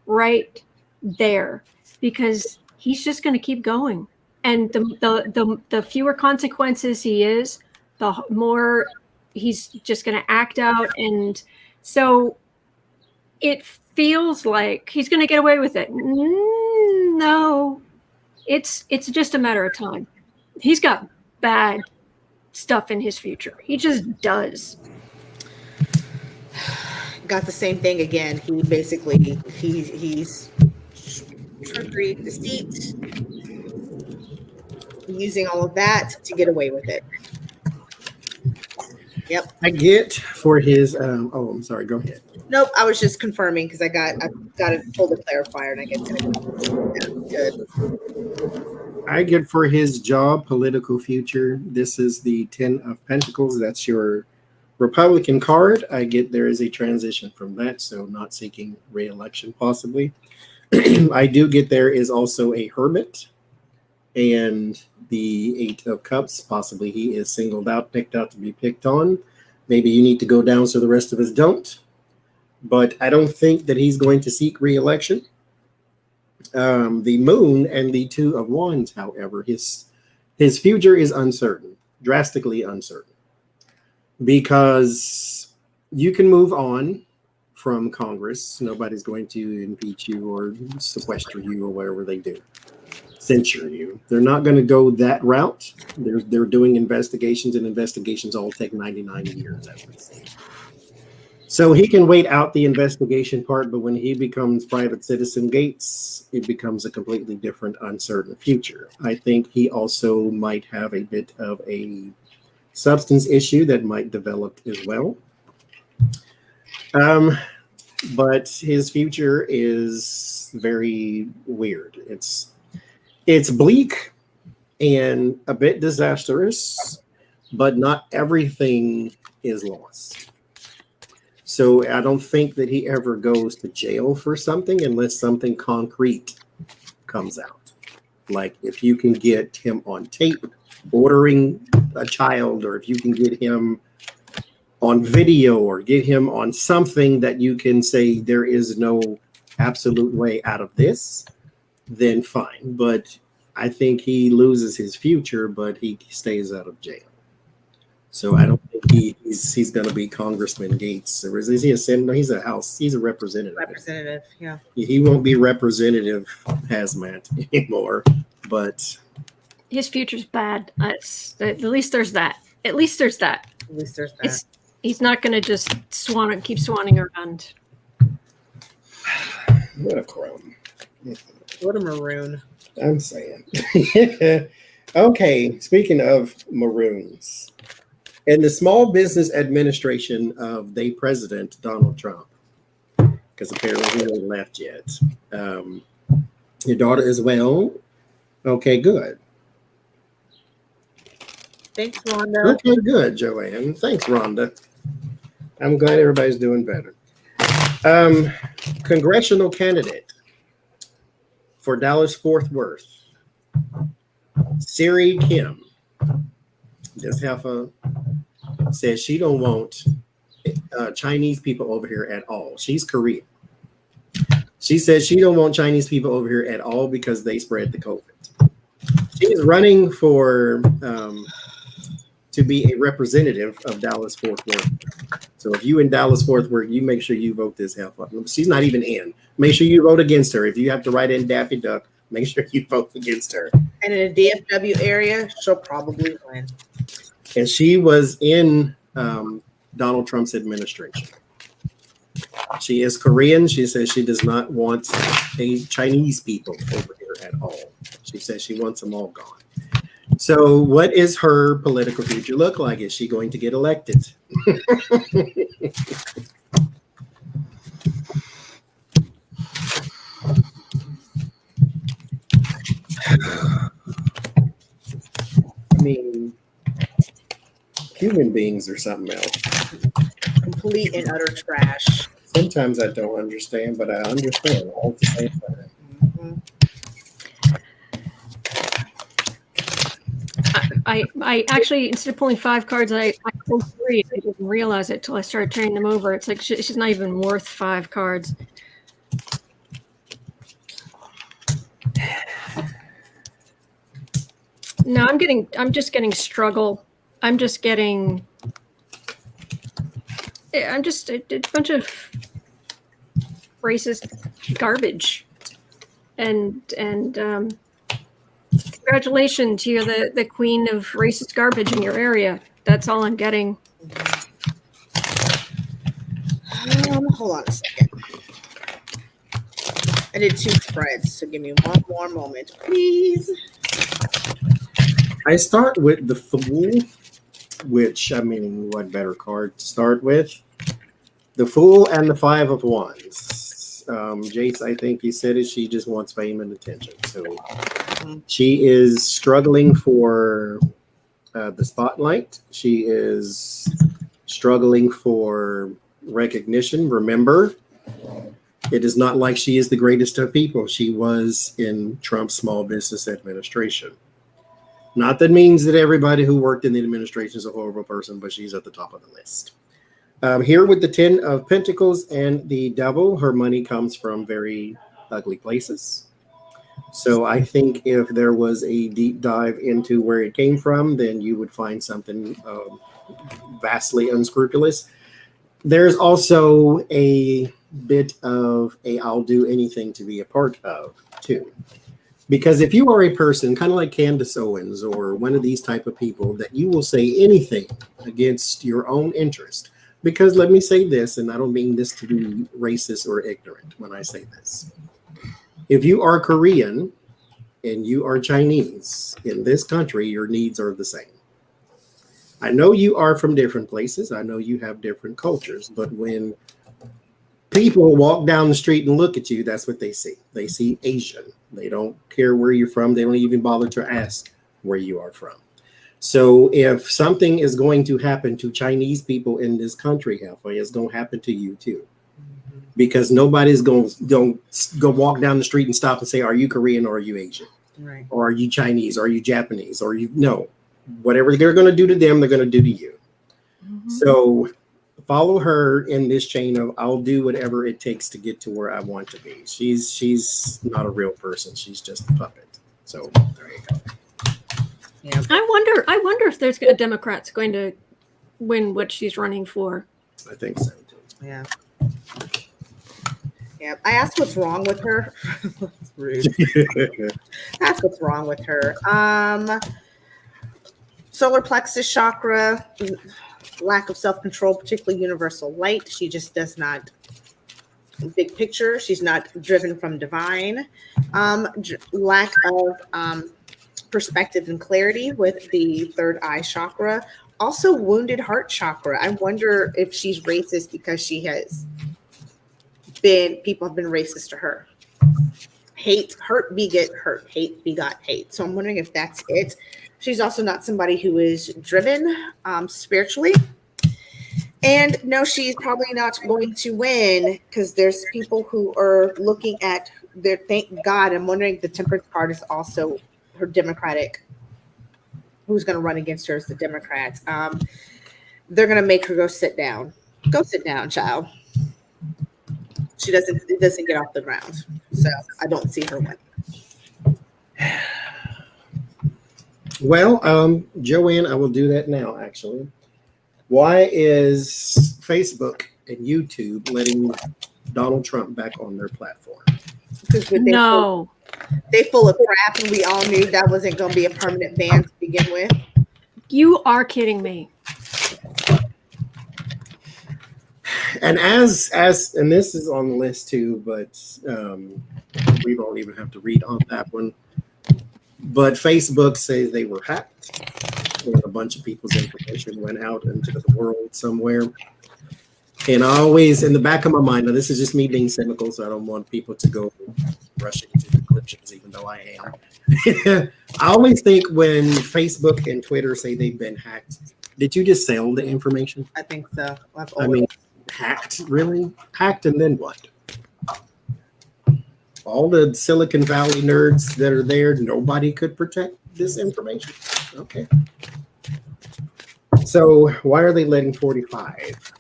right there because he's just going to keep going. And the fewer consequences he is, the more he's just going to act out. And so it feels like he's going to get away with it. No, it's just a matter of time. He's got bad stuff in his future. He just does. Got the same thing again. He basically he's trickery, deceit, using all of that to get away with it. Yep. I get for his I'm sorry, go ahead. Nope, I was just confirming because I got to pull the clarifier and I get to good. I get for his job, political future. This is the 10 of Pentacles. That's your Republican card. I get there is a transition from that, so not seeking re-election possibly. I do get there is also a hermit and the 8 of Cups. Possibly he is singled out, picked out to be picked on. Maybe you need to go down so the rest of us don't. But I don't think that he's going to seek re-election. The Moon and the 2 of Wands, however, his future is uncertain, drastically uncertain. Because you can move on from Congress. Nobody's going to impeach you or sequester you or whatever they do. Censure you. They're not going to go that route. They're doing investigations, and investigations all take 99 years, as we say. So he can wait out the investigation part, but when he becomes private citizen Gates, it becomes a completely different, uncertain future. I think he also might have a bit of a substance issue that might develop as well. But his future is very weird. It's bleak and a bit disastrous, but not everything is lost. So I don't think that he ever goes to jail for something unless something concrete comes out. Like if you can get him on tape ordering a child, or if you can get him on video or get him on something that you can say there is no absolute way out of this, then fine. But I think he loses his future, but he stays out of jail. So I don't think he's going to be Congressman Gates. Or is he a senator? No, he's a representative. Representative, yeah. He won't be Representative Hazmat anymore, but his future's bad. At least there's that. At least there's that. He's not going to just keep swanning around. What a crumb. What a maroon. I'm saying. Okay, speaking of maroons. In the Small Business Administration of the President, Donald Trump, because apparently he hasn't left yet. Your daughter as well? Okay, good. Thanks, Rhonda. Okay, good, Joanne. Thanks, Rhonda. I'm glad everybody's doing better. Congressional candidate for Dallas-Fort Worth, Siri Kim, this heifer says she don't want Chinese people over here at all. She's Korean. She says she don't want Chinese people over here at all because they spread the COVID. She's running for to be a representative of Dallas Fort Worth. So if you in Dallas Fort Worth, you make sure you vote this hell up. She's not even in. Make sure you vote against her. If you have to write in Daffy Duck, make sure you vote against her. And in a DFW area, she'll probably win. And she was in Donald Trump's administration. She is Korean. She says she does not want a Chinese people over here at all. She says she wants them all gone. So what is her political future look like? Is she going to get elected? I mean, human beings are something else. Complete and utter trash. Sometimes I don't understand, but I understand all at the same time. Mhm. I actually, instead of pulling 5 cards, I pulled 3. I didn't realize it till I started turning them over. It's like she's not even worth 5 cards. No, I'm just getting struggle. I'm just a bunch of racist garbage. And congratulations, you're the queen of racist garbage in your area. That's all I'm getting. Hold on a second. I did 2 spreads, so give me one more moment, please. I start with the Fool, which, I mean, what better card to start with? The Fool and the 5 of Wands. Jace, I think you said it, she just wants fame and attention. So she is struggling for the spotlight. She is struggling for recognition. Remember, it is not like she is the greatest of people. She was in Trump's Small Business Administration. Not that means that everybody who worked in the administration is a horrible person, but she's at the top of the list. Here with the 10 of Pentacles and the Devil, her money comes from very ugly places. So I think if there was a deep dive into where it came from, then you would find something vastly unscrupulous. There's also a bit of a I'll do anything to be a part of too. Because if you are a person kind of like Candace Owens or one of these type of people that you will say anything against your own interest, because let me say this, and I don't mean this to be racist or ignorant when I say this. If you are Korean and you are Chinese in this country, your needs are the same. I know you are from different places. I know you have different cultures, but when people walk down the street and look at you, that's what they see. They see Asian. They don't care where you're from. They don't even bother to ask where you are from. So if something is going to happen to Chinese people in this country, halfway, it's going to happen to you too. Because nobody's going to go walk down the street and stop and say, are you Korean or are you Asian? Right. Or are you Chinese? Or are you Japanese? Or you no. Whatever they're going to do to them, they're going to do to you. Mm-hmm. So follow her in this chain of I'll do whatever it takes to get to where I want to be. She's not a real person. She's just a puppet. So there you go. Yeah. I wonder if there's a Democrat's going to win what she's running for. I think so too. Yeah. Yeah. I asked what's wrong with her. That's rude. That's what's wrong with her. Solar plexus chakra, lack of self-control, particularly universal light. She just does not big picture. She's not driven from divine. Lack of perspective and clarity with the third eye chakra. Also wounded heart chakra. I wonder if she's racist because people have been racist to her. Hate, hurt, beget, hurt, hate, begot, hate. So I'm wondering if that's it. She's also not somebody who is driven spiritually. And no, she's probably not going to win because there's people who are looking at their, thank God, I'm wondering if the Temperance card is also her Democratic, who's going to run against her is the Democrats. They're going to make her go sit down. Go sit down, child. It doesn't get off the ground. So I don't see her winning. Well, Joanne, I will do that now, actually. Why is Facebook and YouTube letting Donald Trump back on their platform? Because No. they full of crap, and we all knew that wasn't going to be a permanent ban to begin with. You are kidding me. And as and this is on the list too, but we don't even have to read on that one. But Facebook says they were hacked, and a bunch of people's information went out into the world somewhere. And I always, in the back of my mind, now this is just me being cynical, so I don't want people to go rushing to conclusions, even though I am. I always think when Facebook and Twitter say they've been hacked, did you just sell the information? I think so. I mean, hacked, really? Hacked, and then what? All the Silicon Valley nerds that are there, nobody could protect this information. Okay. So why are they letting 45?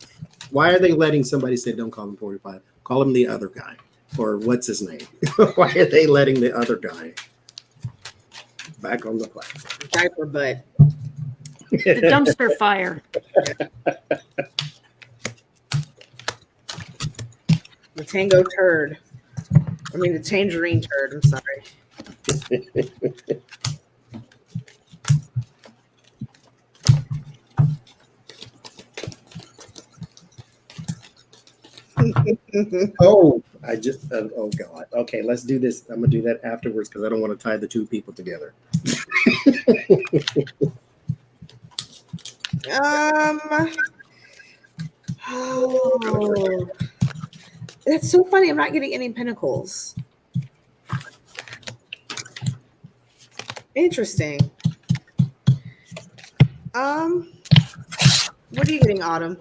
Why are they letting somebody say, don't call him 45, call him the other guy? Or what's his name? Why are they letting the other guy back on the platform? Diaper butt. The dumpster fire. The tango turd. I mean, the tangerine turd. I'm sorry. Oh, oh God. Okay, let's do this. I'm going to do that afterwards because I don't want to tie the two people together. Oh, that's so funny. I'm not getting any pentacles. Interesting. What are you getting, Autumn?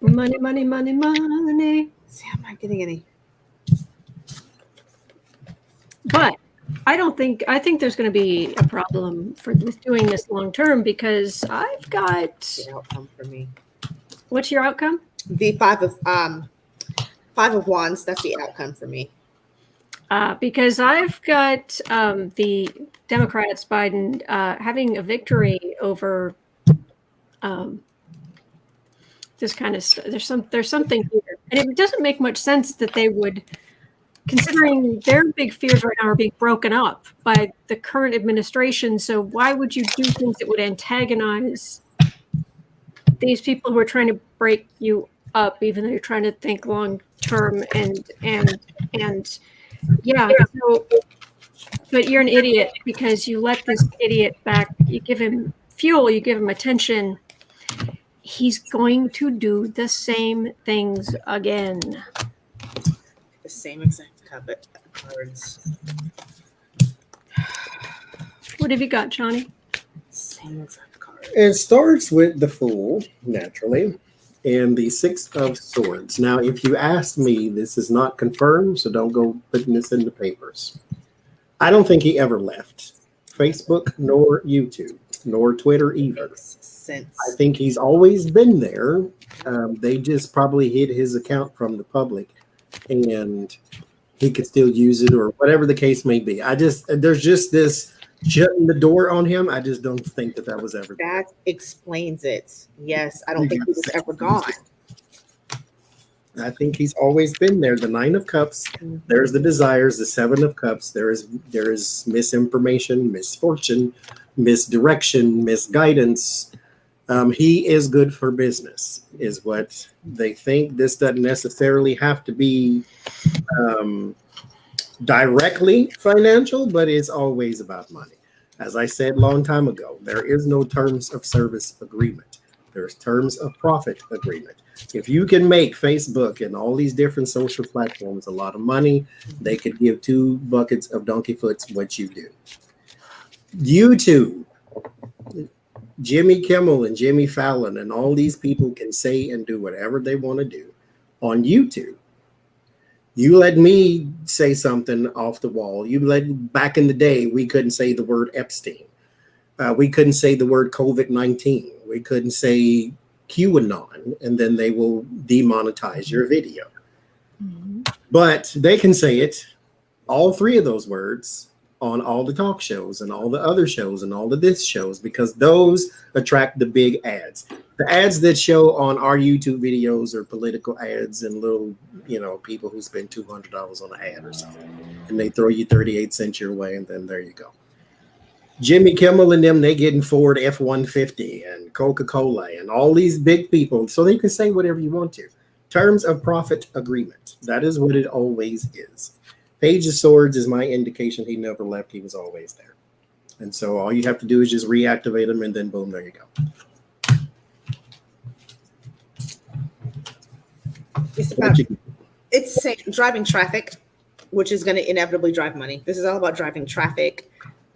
Money, money, money, money. See, I'm not getting any. But I think there's going to be a problem with doing this long term because I've got. The outcome for me. What's your outcome? The five of wands. That's the outcome for me. Because I've got the Democrats, Biden, having a victory over this kind of stuff. There's something here, and it doesn't make much sense that they would, considering their big fears right now are being broken up by the current administration. So why would you do things that would antagonize these people who are trying to break you up, even though you're trying to think long term and yeah. So, but you're an idiot because you let this idiot back. You give him fuel. You give him attention. He's going to do the same things again. The same exact cards. What have you got, Johnny? Same exact cards. It starts with the Fool, naturally, and the Six of Swords. Now, if you ask me, this is not confirmed, so don't go putting this in the papers. I don't think he ever left Facebook, nor YouTube, nor Twitter either. Makes sense. I think he's always been there. They just probably hid his account from the public, and he could still use it or whatever the case may be. There's just this shutting the door on him. I just don't think that was ever. That explains it. Yes, I don't think he was ever gone. I think he's always been there. The Nine of Cups. There's the desires. The Seven of Cups. There is misinformation, misfortune, misdirection, misguidance. He is good for business, is what they think. This doesn't necessarily have to be directly financial, but it's always about money. As I said a long time ago, there is no terms of service agreement. There's terms of profit agreement. If you can make Facebook and all these different social platforms a lot of money, they could give 2 buckets of donkey foots what you do. YouTube, Jimmy Kimmel and Jimmy Fallon and all these people can say and do whatever they want to do on YouTube. You let me say something off the wall. Back in the day, we couldn't say the word Epstein. We couldn't say the word COVID-19. We couldn't say QAnon, and then they will demonetize your video. Mm-hmm. But they can say it, all 3 of those words, on all the talk shows and all the other shows and all the this shows, because those attract the big ads. The ads that show on our YouTube videos are political ads and little, people who spend $200 on an ad or something, and they throw you 38 cents your way, and then there you go. Jimmy Kimmel and them, they getting Ford F-150 and Coca-Cola and all these big people, so they can say whatever you want to. Terms of profit agreement. That is what it always is. Page of Swords is my indication he never left. He was always there. And so all you have to do is just reactivate him, and then boom, there you go. It's driving traffic, which is going to inevitably drive money. This is all about driving traffic.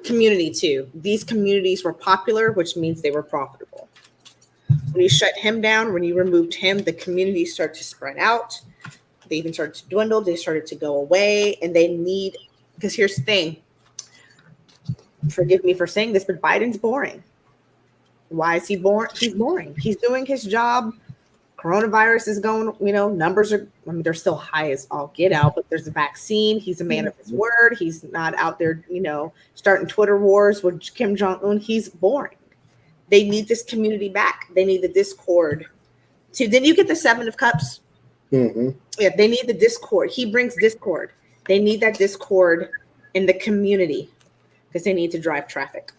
Community too. These communities were popular, which means they were profitable. When you shut him down, when you removed him, the communities start to spread out. They even started to dwindle. They started to go away, and they need, because here's the thing. Forgive me for saying this, but Biden's boring. Why is he boring? He's boring. He's doing his job. Coronavirus is going, numbers are, they're still high as all get out, but there's a vaccine. He's a man of his word. He's not out there, starting Twitter wars with Kim Jong-un. He's boring. They need this community back. They need the discord. So didn't you get the 7 of Cups? Mm-hmm. Yeah, they need the discord. He brings discord. They need that discord in the community because they need to drive traffic,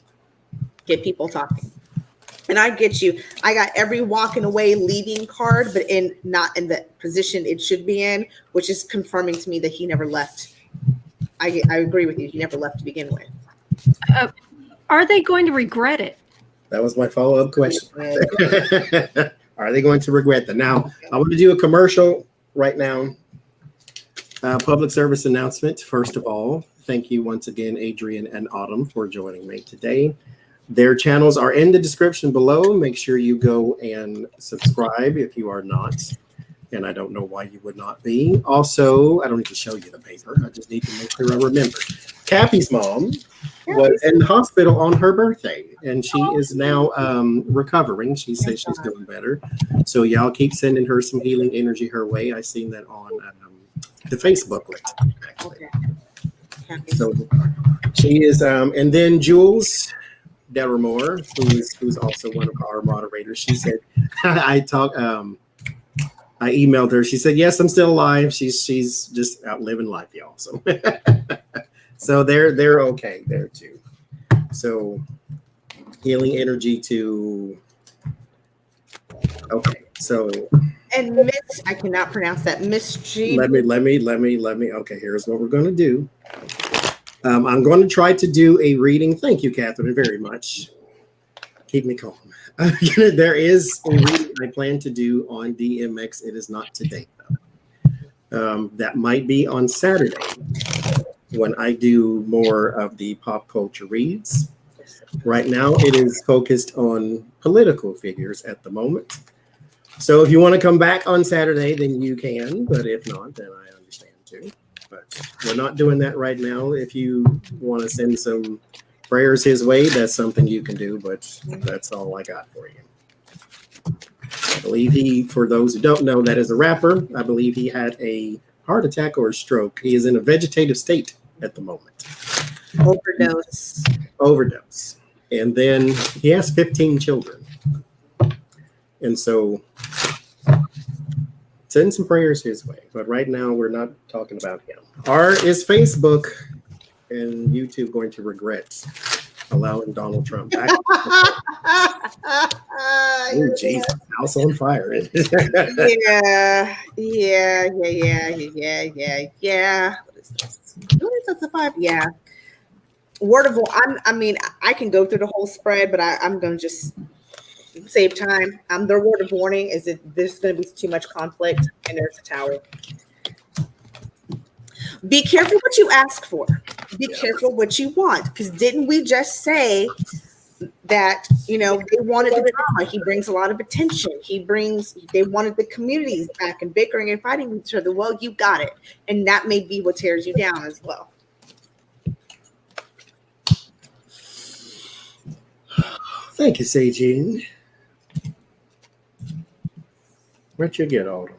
get people talking. And I get you. I got every walking away, leaving card, but not in the position it should be in, which is confirming to me that he never left. I agree with you. He never left to begin with. Are they going to regret it? That was my follow-up question. Are they going to regret that? Now, I want to do a commercial right now. Public service announcement. First of all, thank you once again, Adrian and Autumn, for joining me today. Their channels are in the description below. Make sure you go and subscribe if you are not. And I don't know why you would not be. Also, I don't need to show you the paper. I just need to make sure I remember. Cappy's mom was in the hospital on her birthday, and she is now recovering. She says she's doing better. So y'all keep sending her some healing energy her way. I seen that on the Facebook link, actually. Okay. So she is, and then Jules Devermore, who's also one of our moderators. She said, I emailed her. She said, yes, I'm still alive. She's just out living life, y'all. So, so they're okay there too. So healing energy to, okay. So, and Miss, I cannot pronounce that. Miss G. Let me. Okay, here's what we're going to do. I'm going to try to do a reading. Thank you, Catherine, very much. Keep me calm. There is a reading I plan to do on DMX. It is not today, though. That might be on Saturday when I do more of the pop culture reads. Right now, it is focused on political figures at the moment. So if you want to come back on Saturday, then you can. But if not, then I understand too. But we're not doing that right now. If you want to send some prayers his way, that's something you can do, but that's all I got for you. I believe for those who don't know, that is a rapper. I believe he had a heart attack or a stroke. He is in a vegetative state at the moment. Overdose. And then he has 15 children. And so send some prayers his way. But right now, we're not talking about him. Is Facebook and YouTube going to regret allowing Donald Trump back? Oh, Jesus, house on fire. Yeah. What is this? 5? Yeah. Word of I can go through the whole spread, but I'm going to just save time. Their word of warning is that there's going to be too much conflict, and there's a tower. Be careful what you ask for. Be careful what you want, because didn't we just say that they wanted the drama? He brings a lot of attention. They wanted the communities back and bickering and fighting each other. Well, you got it, and that may be what tears you down as well. Thank you, Seijin. Where'd you get, Autumn?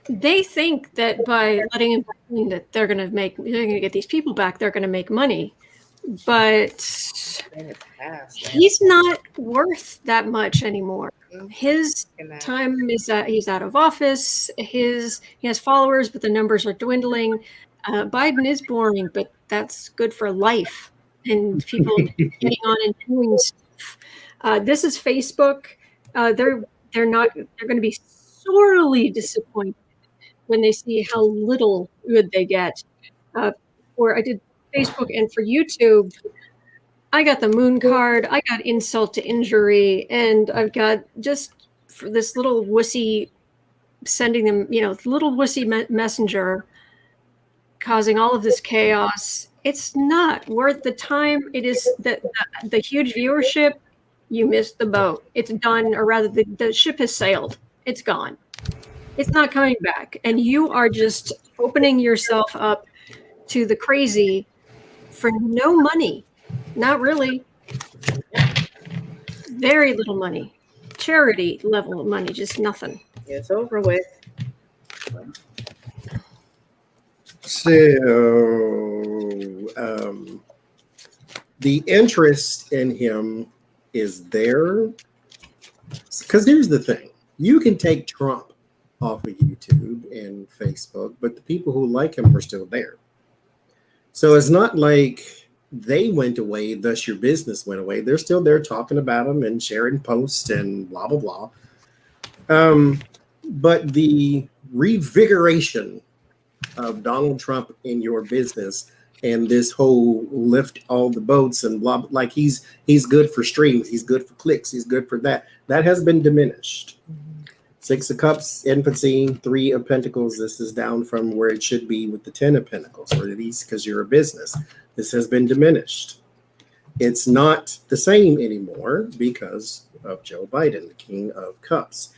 they think that by letting him back in, that they're going to get these people back. They're going to make money, but he's not worth that much anymore. His time is that he's out of office. He has followers, but the numbers are dwindling. Biden is boring, but that's good for life and people getting on and doing stuff. This is Facebook. They're going to be sorely disappointed when they see how little good they get. Or I did Facebook, and for YouTube, I got the moon card, I got insult to injury, and I've got just for this little wussy sending them, little wussy messenger causing all of this chaos. It's not worth the time. It is the huge viewership. You missed the boat. It's done, or rather, the ship has sailed. It's gone. It's not coming back. And you are just opening yourself up to the crazy for no money. Not really. Very little money. Charity level of money, just nothing. It's over with. So, the interest in him is there. Because here's the thing. You can take Trump off of YouTube and Facebook, but the people who like him are still there. So it's not like they went away, thus your business went away. They're still there talking about him and sharing posts and blah, blah, blah. But the revigoration of Donald Trump in your business and this whole lift all the boats and blah, like he's good for streams, he's good for clicks, he's good for that has been diminished. 6 of Cups, infancy, 3 of Pentacles. This is down from where it should be with the 10 of Pentacles, or at least because you're a business. This has been diminished. It's not the same anymore because of Joe Biden, the King of Cups.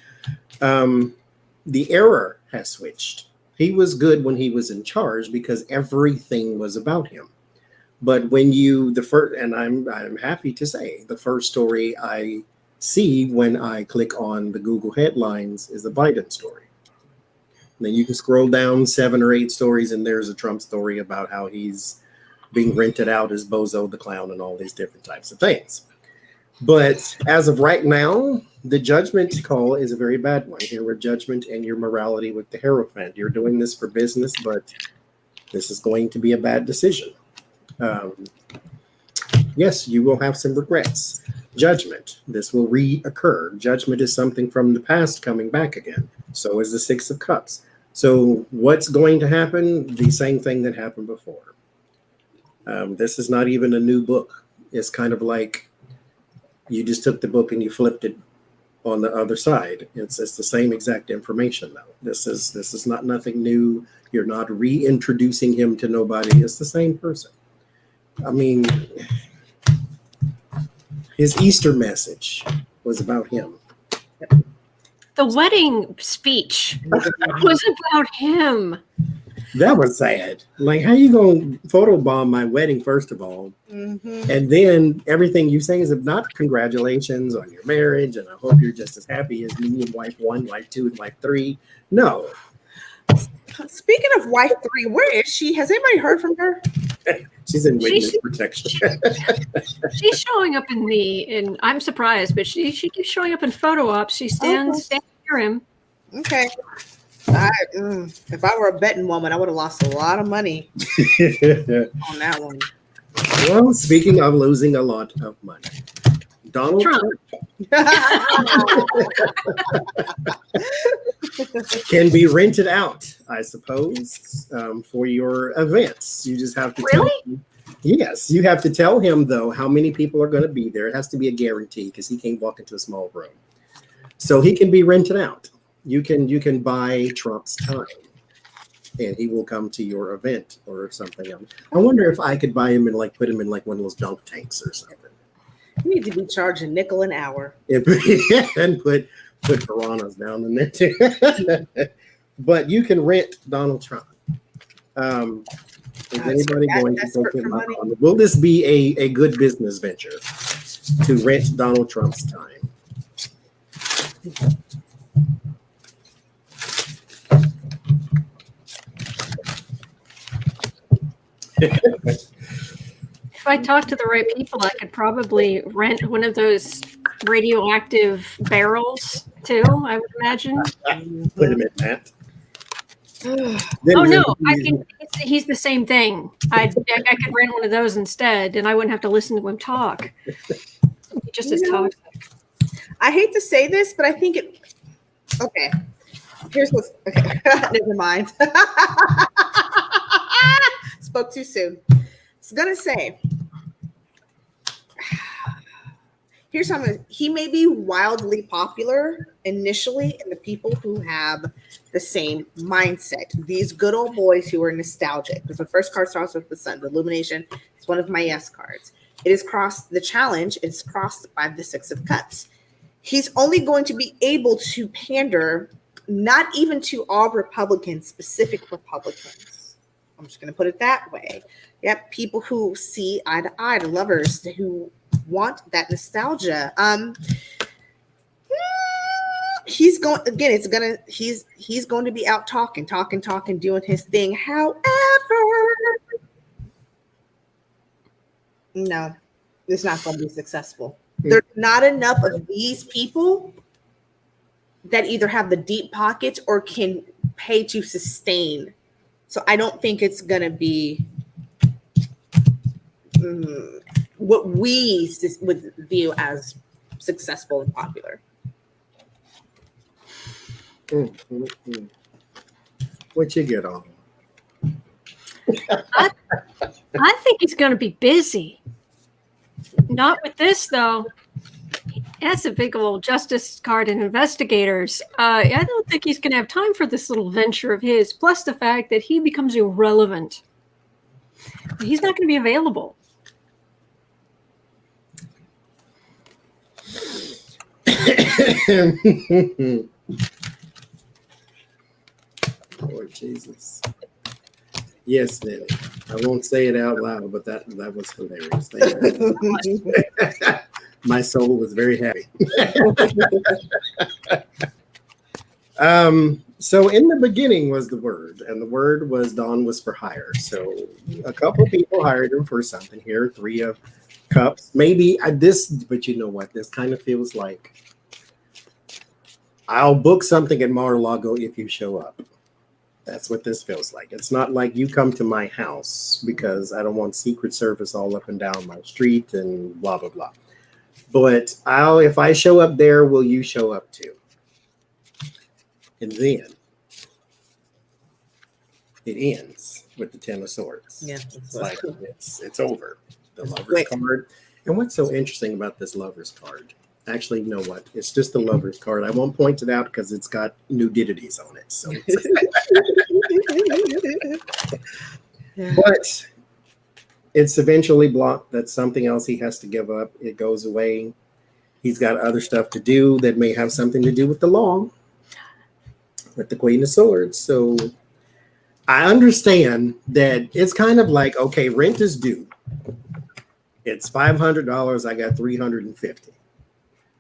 The era has switched. He was good when he was in charge because everything was about him. But when and I'm happy to say, the first story I see when I click on the Google headlines is a Biden story. And then you can scroll down 7 or 8 stories and there's a Trump story about how he's being rented out as Bozo the Clown and all these different types of things. But as of right now, the judgment call is a very bad one. Here with judgment and your morality with the Hierophant. You're doing this for business, but this is going to be a bad decision. Yes, you will have some regrets. Judgment, this will reoccur. Judgment is something from the past coming back again. So is the 6 of Cups. So what's going to happen? The same thing that happened before. This is not even a new book. It's kind of like you just took the book and you flipped it on the other side. It's the same exact information though. This is not nothing new. You're not reintroducing him to nobody. It's the same person. I mean, his Easter message was about him. The wedding speech was about him. That was sad. Like, how you gonna photobomb my wedding, first of all? Mm-hmm. And then everything you say is not congratulations on your marriage, and I hope you're just as happy as me and wife 1, wife 2, and wife 3. No. Speaking of wife 3, where is she? Has anybody heard from her? She's in witness protection. She's showing up and I'm surprised, but she keeps showing up in photo ops. She stands near him. Okay. If I were a betting woman, I would have lost a lot of money on that one. Well, speaking of losing a lot of money, Donald Trump can be rented out, I suppose, for your events. You just have to tell him. Yes, you have to tell him, though, how many people are going to be there. It has to be a guarantee because he can't walk into a small room. So he can be rented out. You can buy Trump's time, and he will come to your event or something. I wonder if I could buy him and put him in one of those dunk tanks or something. You need to be charging $0.05 an hour. And put piranhas down in there too. But you can rent Donald Trump. Is anybody going to take him up on it? Will this be a good business venture to rent Donald Trump's time? If I talked to the right people, I could probably rent one of those radioactive barrels too, I would imagine. Wait a minute, Matt. Oh no, I can. He's the same thing. I could rent one of those instead, and I wouldn't have to listen to him talk. He just as toxic. I hate to say this, but I think it. Okay, here's what's. Okay, never mind. Spoke too soon. I was gonna say. Here's how he may be wildly popular initially in the people who have the same mindset. These good old boys who are nostalgic. Because the first card starts with the sun. The illumination is one of my yes cards. It is crossed the challenge. It's crossed by the 6 of cups. He's only going to be able to pander, not even to all Republicans, specific Republicans. I'm just going to put it that way. Yep, people who see eye to eye, the lovers who want that nostalgia. He's going again. It's gonna. He's going to be out talking, doing his thing. However, no, it's not going to be successful. There's not enough of these people that either have the deep pockets or can pay to sustain. So I don't think it's going to be what we would view as successful and popular. What you get on? I think he's going to be busy. Not with this, though. That's a big old justice card and investigators. I don't think he's going to have time for this little venture of his, plus the fact that he becomes irrelevant. He's not going to be available. Lord Jesus. Yes, Nelly. I won't say it out loud, but that was hilarious. Thank you. My soul was very happy. So in the beginning was the word, and the word was Dawn was for hire. So a couple people hired him for something here. 3 of Cups. Maybe but you know what? This kind of feels like I'll book something at Mar-a-Lago if you show up. That's what this feels like. It's not like you come to my house because I don't want Secret Service all up and down my street and blah, blah, blah. But if I show up there, will you show up too? And then it ends with the 10 of Swords. Yeah, it's like it's over. The Lover's card. And what's so interesting about this Lover's card? Actually, you know what? It's just the Lover's card. I won't point it out because it's got nudities on it. So, but it's eventually blocked. That's something else he has to give up. It goes away. He's got other stuff to do that may have something to do with the law, with the Queen of Swords. So I understand that it's kind of like, okay, rent is due. It's $500. I got $350.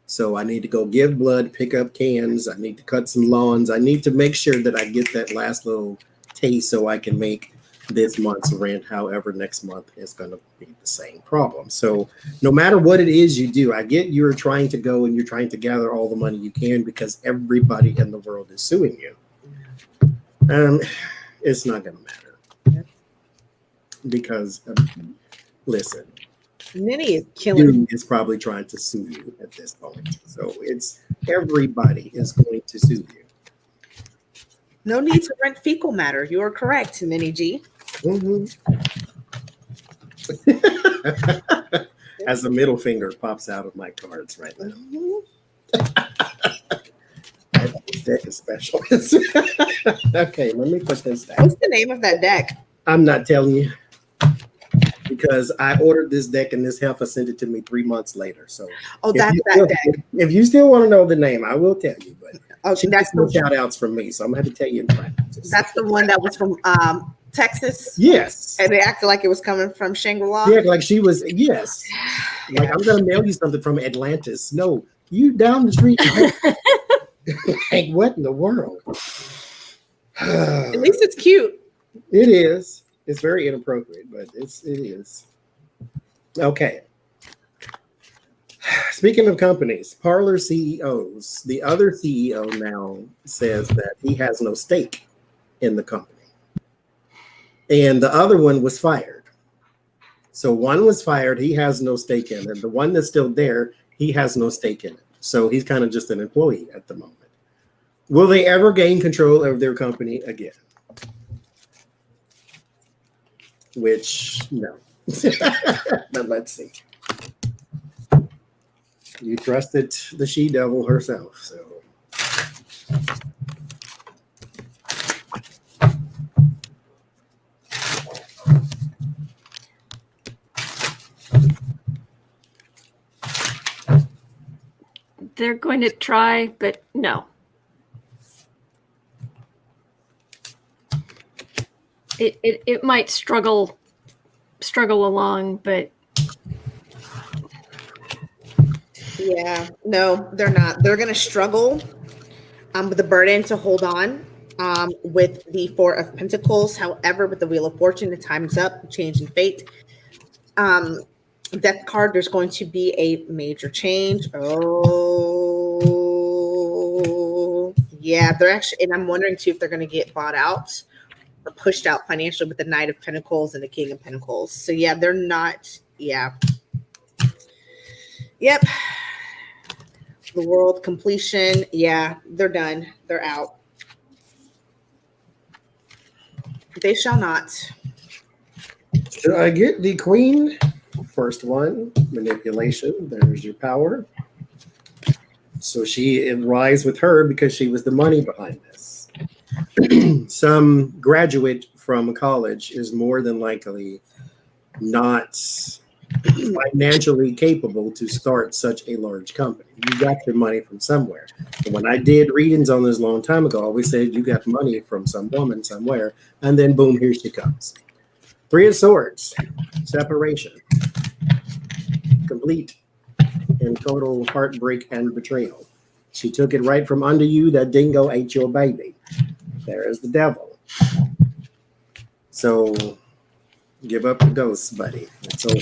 So I need to go give blood, pick up cans. I need to cut some lawns. I need to make sure that I get that last little taste so I can make this month's rent. However, next month is going to be the same problem. So no matter what it is you do, I get you're trying to go and you're trying to gather all the money you can because everybody in the world is suing you. It's not going to matter. Because, listen. Minnie is killing. Dude is probably trying to sue you at this point. So it's everybody is going to sue you. No need to rent fecal matter. You are correct, Minnie G. As a middle finger pops out of my cards right now. This deck is special. Okay, let me put this down. What's the name of that deck? I'm not telling you. Because I ordered this deck and this heifer sent it to me 3 months later. So, that's that deck. If you still want to know the name, I will tell you. But she that's no shout outs from me, so I'm going to have to tell you in practice. That's the one that was from Texas. Yes. And they acted like it was coming from Shangri-La. Yeah, like she was. Yes. Yeah. Like I'm going to mail you something from Atlantis. No, you down the street. Like what in the world? At least it's cute. It is. It's very inappropriate, but it is. Okay. Speaking of companies, Parlor CEOs, the other CEO now says that he has no stake in the company. And the other one was fired. So one was fired, he has no stake in it. The one that's still there, he has no stake in it. So he's kind of just an employee at the moment. Will they ever gain control of their company again? Which, no. But let's see. You trusted the she-devil herself, so. They're going to try, but no. It might struggle along, but Yeah, no, they're not. They're going to struggle with the burden to hold on with the Four of Pentacles. However, with the Wheel of Fortune, the time's up, change in fate. Death card, there's going to be a major change. Oh, yeah, they're actually, and I'm wondering too if they're going to get bought out or pushed out financially with the Knight of Pentacles and the King of Pentacles. So yeah, they're not, yeah. Yep. The world completion. Yeah, they're done. They're out. They shall not. Should I get the Queen? First one, manipulation. There's your power. So it rise with her because she was the money behind this. Some graduate from college is more than likely not financially capable to start such a large company. You got your money from somewhere. And when I did readings on this a long time ago, I always said you got money from some woman somewhere, and then boom, here she comes. Three of Swords, separation, complete and total heartbreak and betrayal. She took it right from under you. That dingo ate your baby. There is the devil. So give up the ghost, buddy. It's over.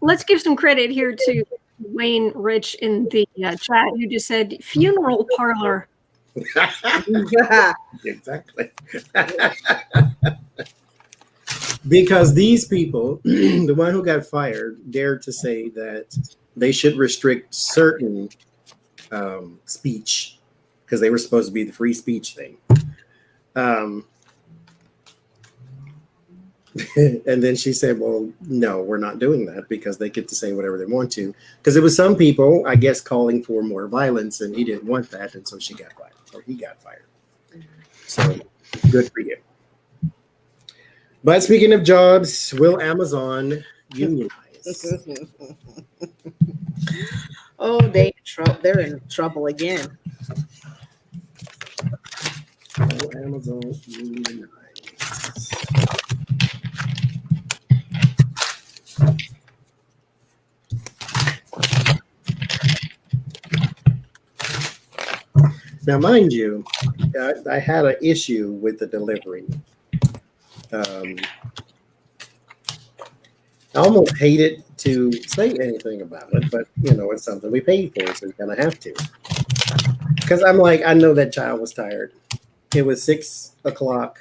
Let's give some credit here to Wayne Rich in the chat, who just said funeral parlor. Exactly. Because these people, the one who got fired, dared to say that they should restrict certain speech because they were supposed to be the free speech thing. And then she said, well, no, we're not doing that because they get to say whatever they want to. Because it was some people, I guess, calling for more violence, and he didn't want that, and so she got fired, or he got fired. So good for you. But speaking of jobs, will Amazon unionize? Oh, they're in trouble again. Will Amazon unionize? Now, mind you, I had an issue with the delivery. I almost hated to say anything about it, but it's something we paid for, so you kind of have to. Because I'm like, I know that child was tired. It was 6 o'clock.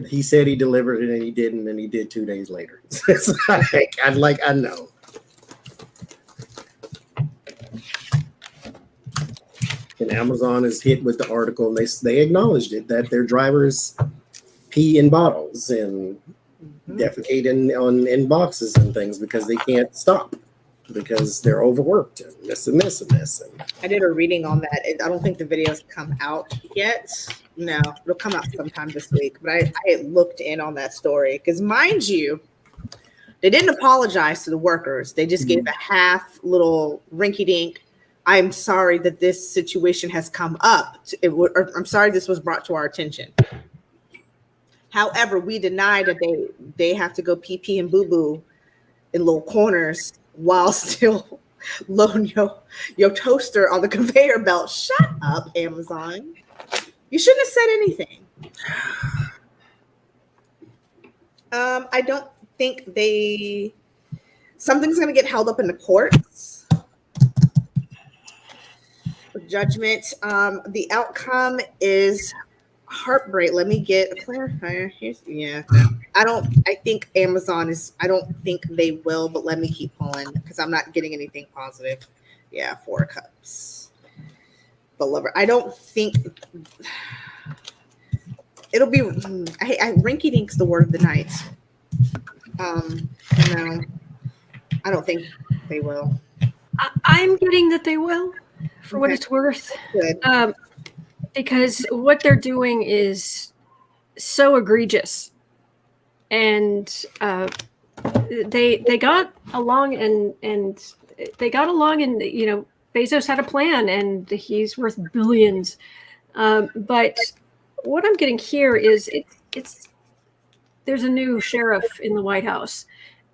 He said he delivered it and he didn't, and he did 2 days later. It's like, I know. And Amazon is hit with the article, and they acknowledged it, that their drivers pee in bottles and defecate in boxes and things because they can't stop because they're overworked and this and this and this. And I did a reading on that. I don't think the video's come out yet. No, it'll come out sometime this week. But I looked in on that story because, mind you, they didn't apologize to the workers. They just gave a half little rinky-dink, I'm sorry that this situation has come up. I'm sorry this was brought to our attention. However, we deny that they have to go pee and boo-boo in little corners while still loading your toaster on the conveyor belt. Shut up, Amazon. You shouldn't have said anything. I don't think something's going to get held up in the courts. Judgment. The outcome is heartbreak. Let me get a clarifier. I think Amazon is, I don't think they will, but let me keep pulling because I'm not getting anything positive. Yeah, 4 of Cups. The Lover. I don't think it'll be, rinky dink's the word of the night. No, I don't think they will. I'm getting that they will, for what it's worth. Good. Because what they're doing is so egregious, and they got along, and they got along, and Bezos had a plan, and he's worth billions. But what I'm getting here is there's a new sheriff in the White House,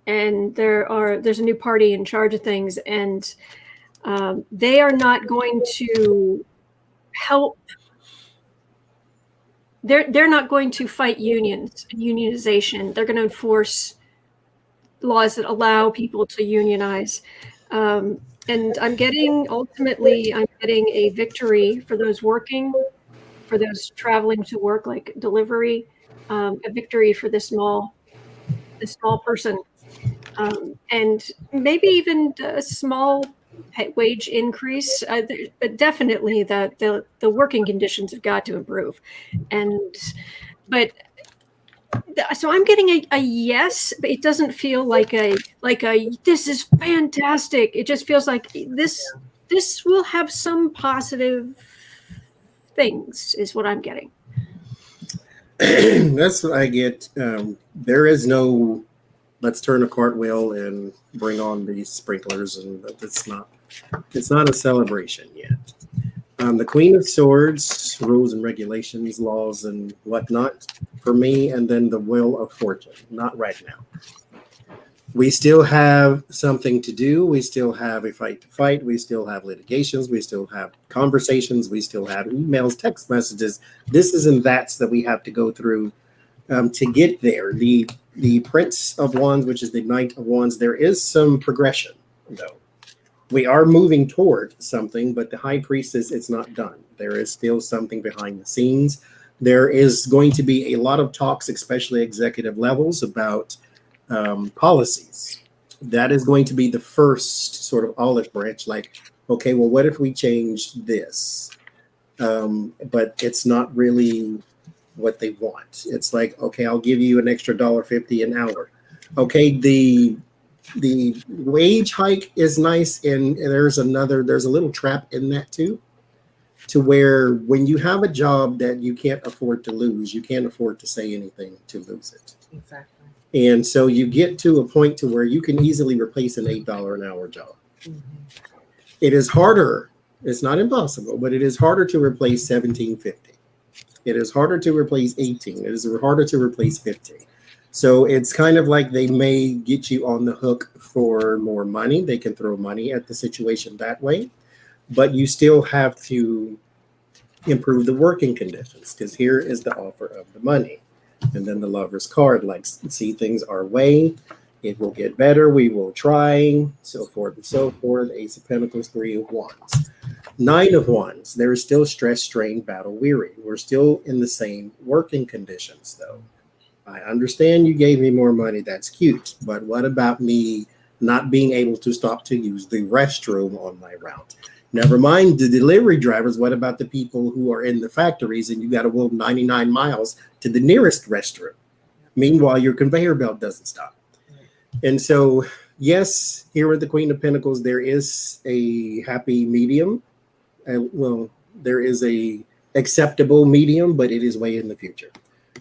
and there's a new party in charge of things, and they are not going to help. They're not going to fight unions and unionization. They're going to enforce laws that allow people to unionize. And ultimately I'm getting a victory for those working, for those traveling to work, like delivery, a victory for the small person, and maybe even a small wage increase, but definitely the working conditions have got to improve. So I'm getting a yes, but it doesn't feel like a this is fantastic. It just feels like this will have some positive things, is what I'm getting. That's what I get. There is no let's turn a cartwheel and bring on these sprinklers, and it's not a celebration yet. The Queen of Swords, rules and regulations, laws and whatnot for me, and then the Wheel of Fortune. Not right now. We still have something to do. We still have a fight to fight. We still have litigations. We still have conversations. We still have emails, text messages, this and that's that we have to go through to get there. The Prince of Wands, which is the Knight of Wands, there is some progression, though. We are moving toward something, but the High Priestess, it's not done. There is still something behind the scenes. There is going to be a lot of talks, especially executive levels, about policies. That is going to be the first sort of olive branch, like, okay, well, what if we changed this? But it's not really what they want. It's like, okay, I'll give you an extra $1.50 an hour. Okay, the wage hike is nice, and there's a little trap in that too, to where when you have a job that you can't afford to lose, you can't afford to say anything to lose it. Exactly. And so you get to a point to where you can easily replace an $8 an hour job. Mm-hmm. It is harder. It's not impossible, but it is harder to replace $17.50. It is harder to replace $18. It is harder to replace $15. So it's kind of like they may get you on the hook for more money. They can throw money at the situation that way, but you still have to improve the working conditions, because here is the offer of the money. And then the Lover's card, like, see things our way. It will get better. We will try, so forth and so forth. Ace of Pentacles, 3 of Wands. 9 of Wands, there is still stress, strain, battle, weary. We're still in the same working conditions, though. I understand you gave me more money. That's cute. But what about me not being able to stop to use the restroom on my route? Never mind the delivery drivers. What about the people who are in the factories and you got to walk 99 miles to the nearest restroom? Meanwhile, your conveyor belt doesn't stop. And so, yes, here with the Queen of Pentacles, there is a happy medium. Well, there is a acceptable medium, but it is way in the future.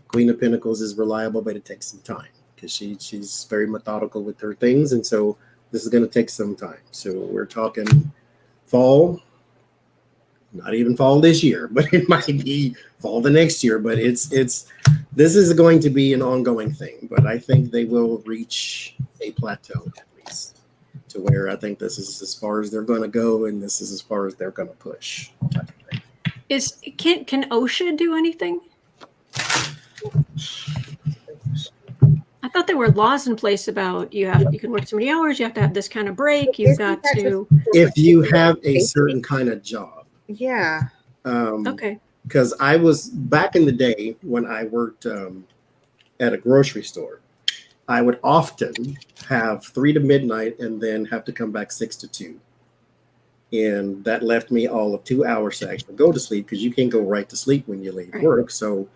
Queen of Pentacles is reliable, but it takes some time because she's very methodical with her things. And so this is going to take some time. So we're talking fall, not even fall this year, but it might be fall the next year. But this is going to be an ongoing thing. But I think they will reach a plateau at least, to where I think this is as far as they're going to go, and this is as far as they're going to push. Can OSHA do anything? I thought there were laws in place about you can work so many hours, you have to have this kind of break, you've got to. If you have a certain kind of job. Yeah. Okay. Because I was back in the day when I worked at a grocery store, I would often have 3 to midnight and then have to come back 6 to 2. And that left me all of 2 hours to actually go to sleep, because you can't go right to sleep when you leave work. So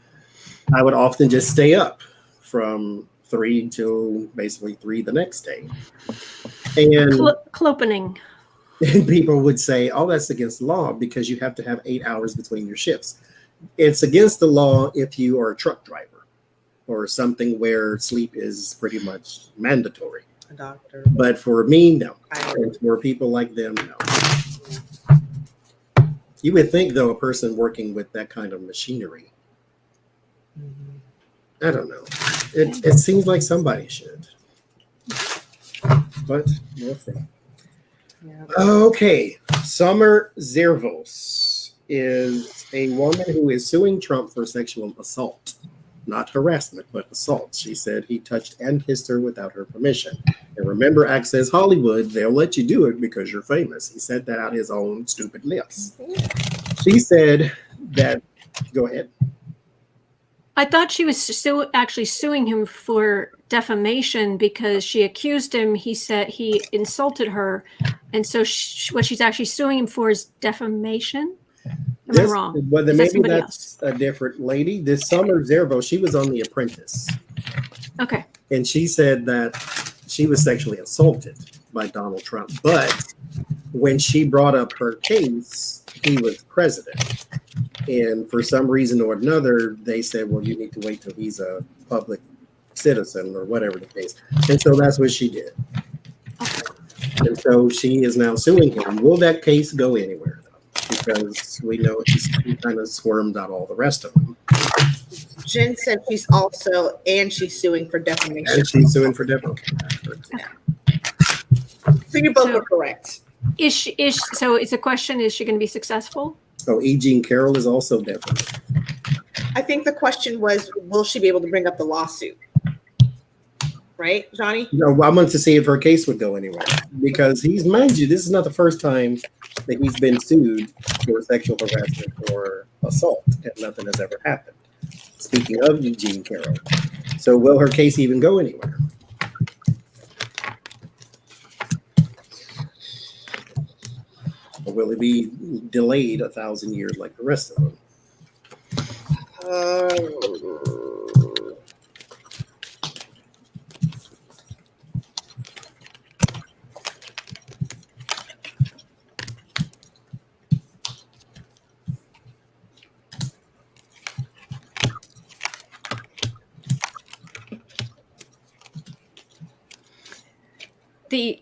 I would often just stay up from 3 till basically 3 the next day. And Clopening. And people would say, oh, that's against the law because you have to have 8 hours between your shifts. It's against the law if you are a truck driver or something where sleep is pretty much mandatory. A doctor. But for me, no. And for people like them, no. You would think, though, a person working with that kind of machinery, I don't know. It seems like somebody should. But we'll see. Yeah. Okay, Summer Zervos is a woman who is suing Trump for sexual assault. Not harassment, but assault. She said he touched and kissed her without her permission. And remember, Access Hollywood, they'll let you do it because you're famous. He said that out his own stupid lips. She said that, go ahead. I thought she was actually suing him for defamation because she accused him. He said he insulted her. And so what she's actually suing him for is defamation. Am I wrong? Well, then maybe that's a different lady. This Summer Zervo, she was on The Apprentice. Okay. And she said that she was sexually assaulted by Donald Trump. But when she brought up her case, he was president. And for some reason or another, they said, well, you need to wait till he's a public citizen or whatever the case. And so that's what she did. And so she is now suing him. Will that case go anywhere, though? Because we know he kind of squirmed out all the rest of them. Jen said she's suing for defamation. And she's suing for defamation. Yeah. So you both are correct. So it's a question, is she going to be successful? Oh, E. Jean Carroll is also defamation. I think the question was, will she be able to bring up the lawsuit? Right, Johnny? No, I wanted to see if her case would go anywhere. Because mind you, this is not the first time that he's been sued for sexual harassment or assault, and nothing has ever happened. Speaking of Eugene Carroll. So will her case even go anywhere? Or will it be delayed 1,000 years like the rest of them?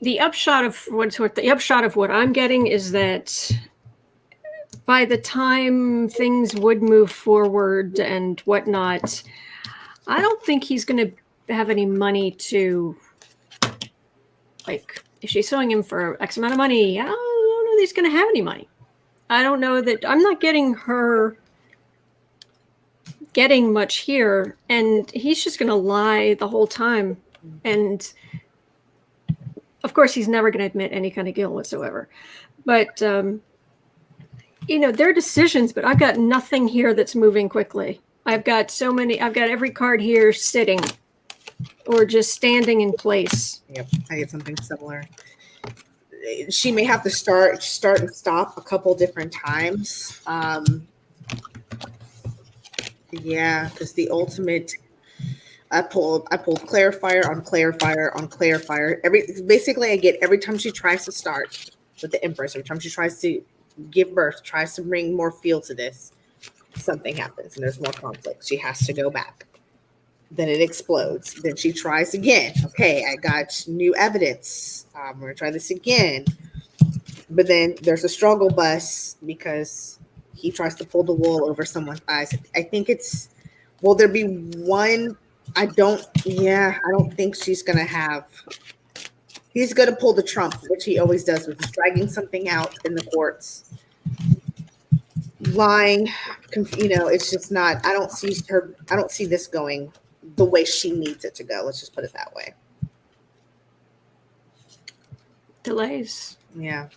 The upshot of what I'm getting is that by the time things would move forward and whatnot, I don't think he's going to have any money to, like, if she's suing him for X amount of money, I don't know that he's going to have any money. I don't know that I'm not getting much here, and he's just going to lie the whole time. And of course, he's never going to admit any kind of guilt whatsoever. But, they're decisions, but I've got nothing here that's moving quickly. I've got every card here sitting or just standing in place. Yep, I get something similar. She may have to start and stop a couple different times. Yeah, because the ultimate... I pulled clarifier on clarifier on clarifier. Basically, I get every time she tries to start with the Empress, every time she tries to give birth, tries to bring more feel to this, something happens and there's more conflict. She has to go back. Then it explodes. Then she tries again. Okay, I got new evidence. We're gonna try this again. But then there's a struggle bus because he tries to pull the wool over someone's eyes. I think will there be one? I don't think she's going to have. He's going to pull the Trump, which he always does, which is dragging something out in the courts. Lying, it's just not. I don't see this going the way she needs it to go. Let's just put it that way. Delays. Yeah.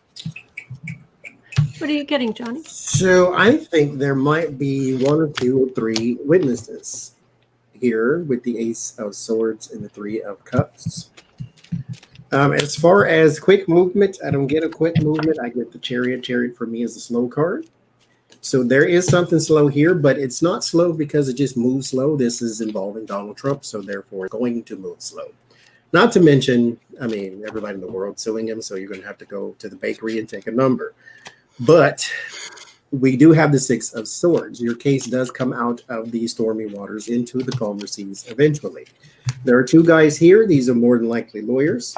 What are you getting, Johnny? So I think there might be 1 or 2 or 3 witnesses here with the Ace of Swords and the 3 of Cups. As far as quick movement, I don't get a quick movement. I get the Chariot. Chariot for me is a slow card. So there is something slow here, but it's not slow because it just moves slow. This is involving Donald Trump, so therefore it's going to move slow. Not to mention, I mean, everybody in the world suing him, so you're going to have to go to the bakery and take a number. But we do have the 6 of Swords. Your case does come out of the stormy waters into the calmer seas eventually. There are 2 guys here. These are more than likely lawyers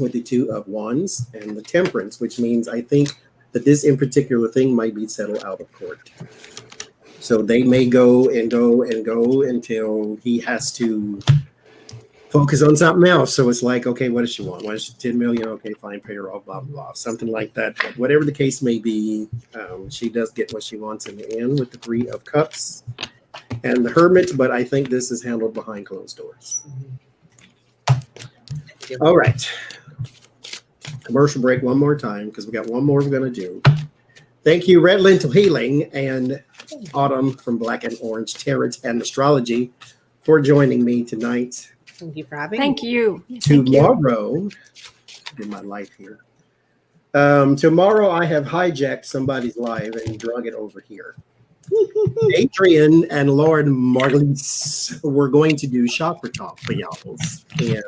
with the 2 of Wands and the Temperance, which means I think that this in particular thing might be settled out of court. So they may go and go and go until he has to focus on something else. So it's like, okay, what does she want? What is she, 10 million? Okay, fine, pay her off, blah, blah, blah. Something like that. But whatever the case may be, she does get what she wants in the end with the 3 of Cups and the Hermit, but I think this is handled behind closed doors. All right. Commercial break one more time because we got one more we're going to do. Thank you, Red Lentil Healing and Autumn from Black and Orange Tarot and Astrology for joining me tonight. Thank you for having me. Thank you. Tomorrow, in my life here. Tomorrow I have hijacked somebody's live and drug it over here. Adrian and Lauren Marlies were going to do chakra talk for y'all. And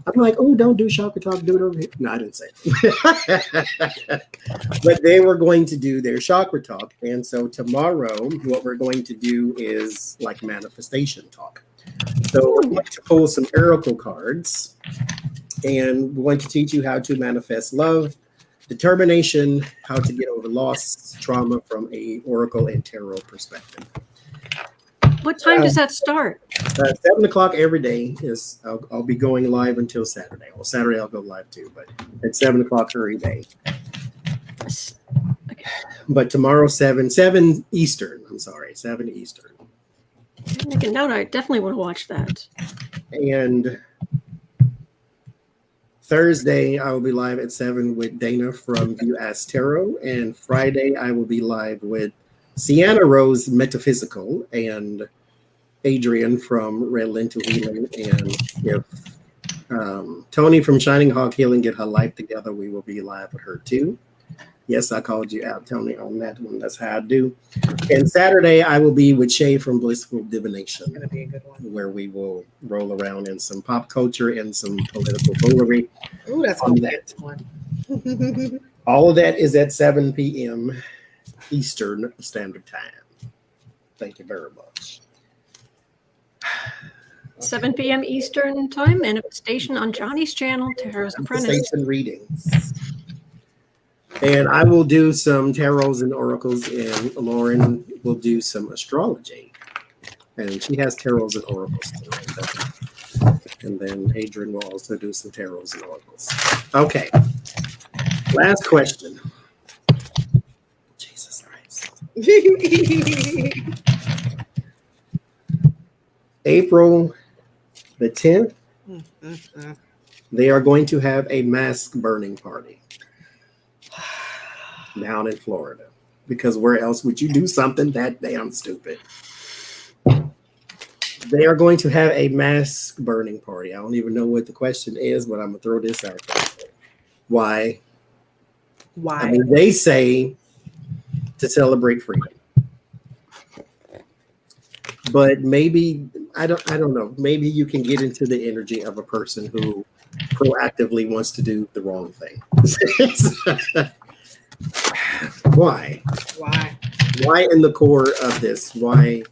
I'm like, oh, don't do chakra talk, do it over here. No, I didn't say it. But they were going to do their chakra talk. And so tomorrow, what we're going to do is like manifestation talk. So we're going to pull some oracle cards and we're going to teach you how to manifest love, determination, how to get over loss, trauma from a oracle and tarot perspective. What time does that start? 7 o'clock every day is I'll be going live until Saturday. Well, Saturday I'll go live too, but at 7 o'clock every day. Okay. But tomorrow 7 Eastern. I'm sorry, 7 Eastern. Make a note. I definitely want to watch that. And Thursday I will be live at 7 with Dana from You Ask Tarot, and Friday I will be live with Sienna Rose Metaphysical and Adrian from Red Lentil Healing. And if Tony from Shining Hawk Healing get her life together, we will be live with her too. Yes, I called you out, Tony, on that one. That's how I do. And Saturday I will be with Shay from Blissful Divination. It's gonna be a good one. Where we will roll around in some pop culture and some political foolery. Ooh, that's on gonna be that. a good one. All of that is at 7 p.m. Eastern Standard Time. Thank you very much. 7 p.m. Eastern time, manifestation on Johnny's channel, Tarot's Apprentice. Manifestation readings. And I will do some tarots and oracles, and Lauren will do some astrology. And she has tarots and oracles too. And then Adrian will also do some tarots and oracles. Okay. Last question. Jesus Christ. April the 10th, they are going to have a mask burning party down in Florida. Because where else would you do something that damn stupid? They are going to have a mask burning party. I don't even know what the question is, but I'm going to throw this out there. Why? Why? I mean, they say to celebrate freedom. But maybe, I don't know. Maybe you can get into the energy of a person who proactively wants to do the wrong thing. Why? Why? Why in the core of this? Why?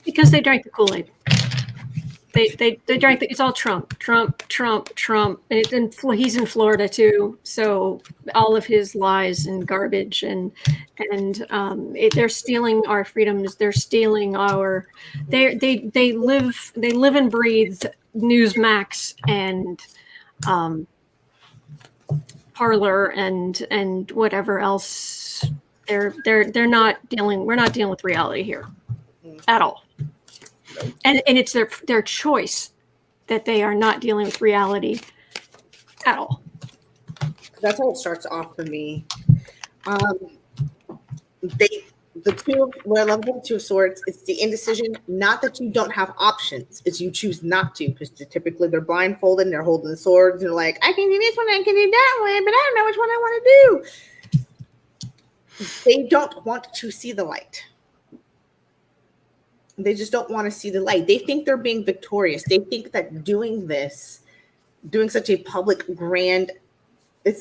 Because they drank the Kool-Aid. They drank the, it's all Trump. And he's in Florida too, so all of his lies and garbage and they're stealing our freedoms. They're stealing our. They live and breathe Newsmax and Parlor and whatever else. They're not dealing. We're not dealing with reality here at all. And it's their choice that they are not dealing with reality at all. That's how it starts off for me. The two, what I love about the Two of Swords, it's the indecision. Not that you don't have options, it's you choose not to, because typically they're blindfolded and they're holding the swords and they're like, I can do this one, I can do that one, but I don't know which one I want to do. They don't want to see the light. They just don't want to see the light. They think they're being victorious. They think that doing such a public grand, they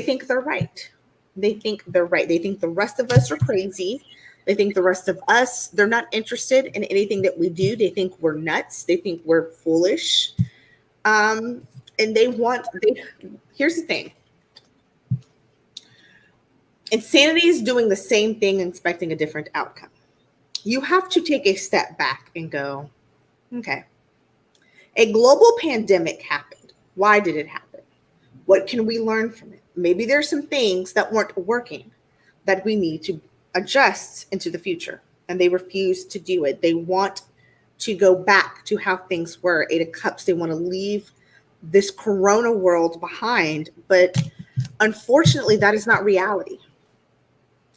think they're right. They think they're right. They think the rest of us are crazy. They think the rest of us, they're not interested in anything that we do. They think we're nuts. They think we're foolish. And here's the thing. Insanity is doing the same thing and expecting a different outcome. You have to take a step back and go, okay, a global pandemic happened. Why did it happen? What can we learn from it? Maybe there's some things that weren't working that we need to adjust into the future. And they refuse to do it. They want to go back to how things were. Eight of Cups, they want to leave this corona world behind. But unfortunately, that is not reality.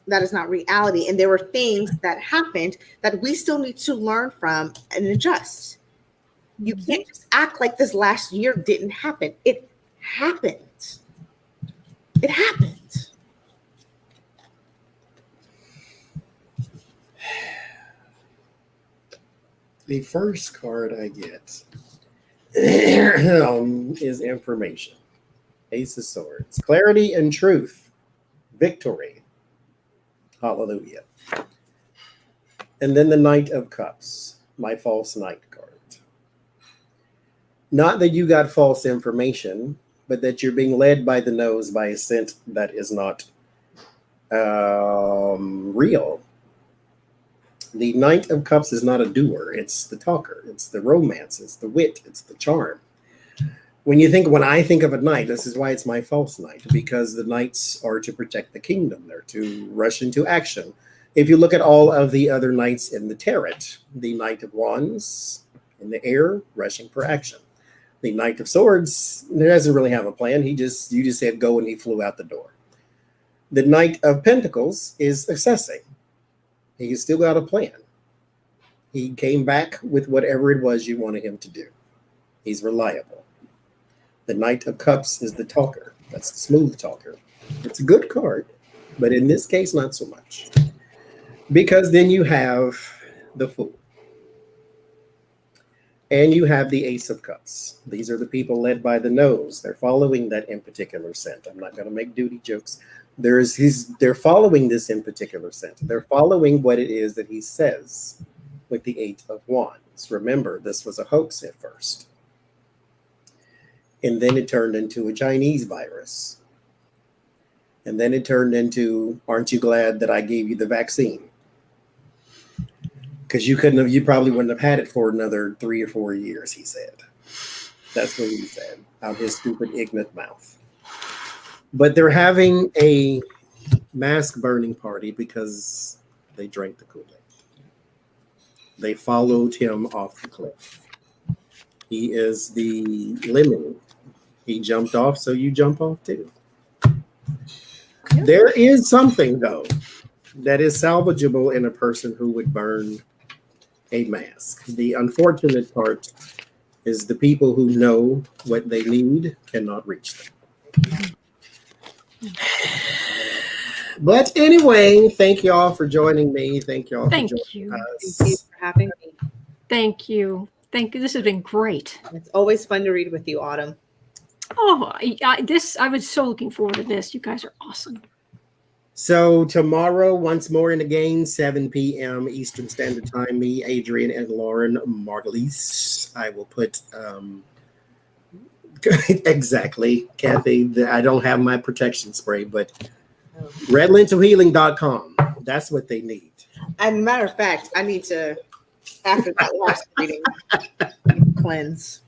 That is not reality. And there were things that happened that we still need to learn from and adjust. You can't just act like this last year didn't happen. It happened. It happened. The first card I get is information. Ace of Swords. Clarity and truth. Victory. Hallelujah. And then the Knight of Cups. My false knight card. Not that you got false information, but that you're being led by the nose by a scent that is not real. The Knight of Cups is not a doer. It's the talker. It's the romance. It's the wit. It's the charm. When I think of a knight, this is why it's my false knight, because the knights are to protect the kingdom. They're to rush into action. If you look at all of the other knights in the tarot, the Knight of Wands in the air, rushing for action. The Knight of Swords doesn't really have a plan. You just said go and he flew out the door. The Knight of Pentacles is assessing. He's still got a plan. He came back with whatever it was you wanted him to do. He's reliable. The Knight of Cups is the talker. That's the smooth talker. It's a good card, but in this case, not so much. Because then you have the Fool. And you have the Ace of Cups. These are the people led by the nose. They're following that in particular scent. I'm not going to make duty jokes. They're following this in particular scent. They're following what it is that he says with the Eight of Wands. Remember, this was a hoax at first. And then it turned into a Chinese virus. And then it turned into, aren't you glad that I gave you the vaccine? Because you probably wouldn't have had it for another 3 or 4 years, he said. That's what he said out his stupid, ignorant mouth. But they're having a mask burning party because they drank the Kool-Aid. They followed him off the cliff. He is the lemon. He jumped off, so you jump off too. There is something, though, that is salvageable in a person who would burn a mask. The unfortunate part is the people who know what they need cannot reach them. But anyway, thank you all for joining me. Thank you all for joining us. Thank you for having me. Thank you. This has been great. It's always fun to read with you, Autumn. Oh, I was so looking forward to this. You guys are awesome. So tomorrow, once more in the game, 7 p.m. Eastern Standard Time, me, Adrian, and Lauren Margulies. I will put exactly, Kathy. I don't have my protection spray, but redlentilhealing.com. That's what they need. As a matter of fact, I need to, after that last reading, cleanse.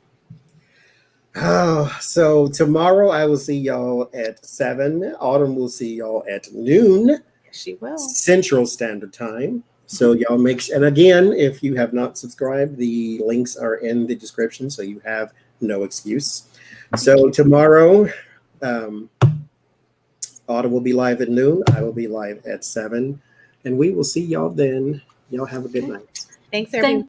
Oh, so tomorrow I will see y'all at 7. Autumn will see y'all at noon. She will. Central Standard Time. So y'all and again, if you have not subscribed, the links are in the description, so you have no excuse. So tomorrow, Autumn will be live at noon. I will be live at 7, and we will see y'all then. Y'all have a good night. Thanks, everyone.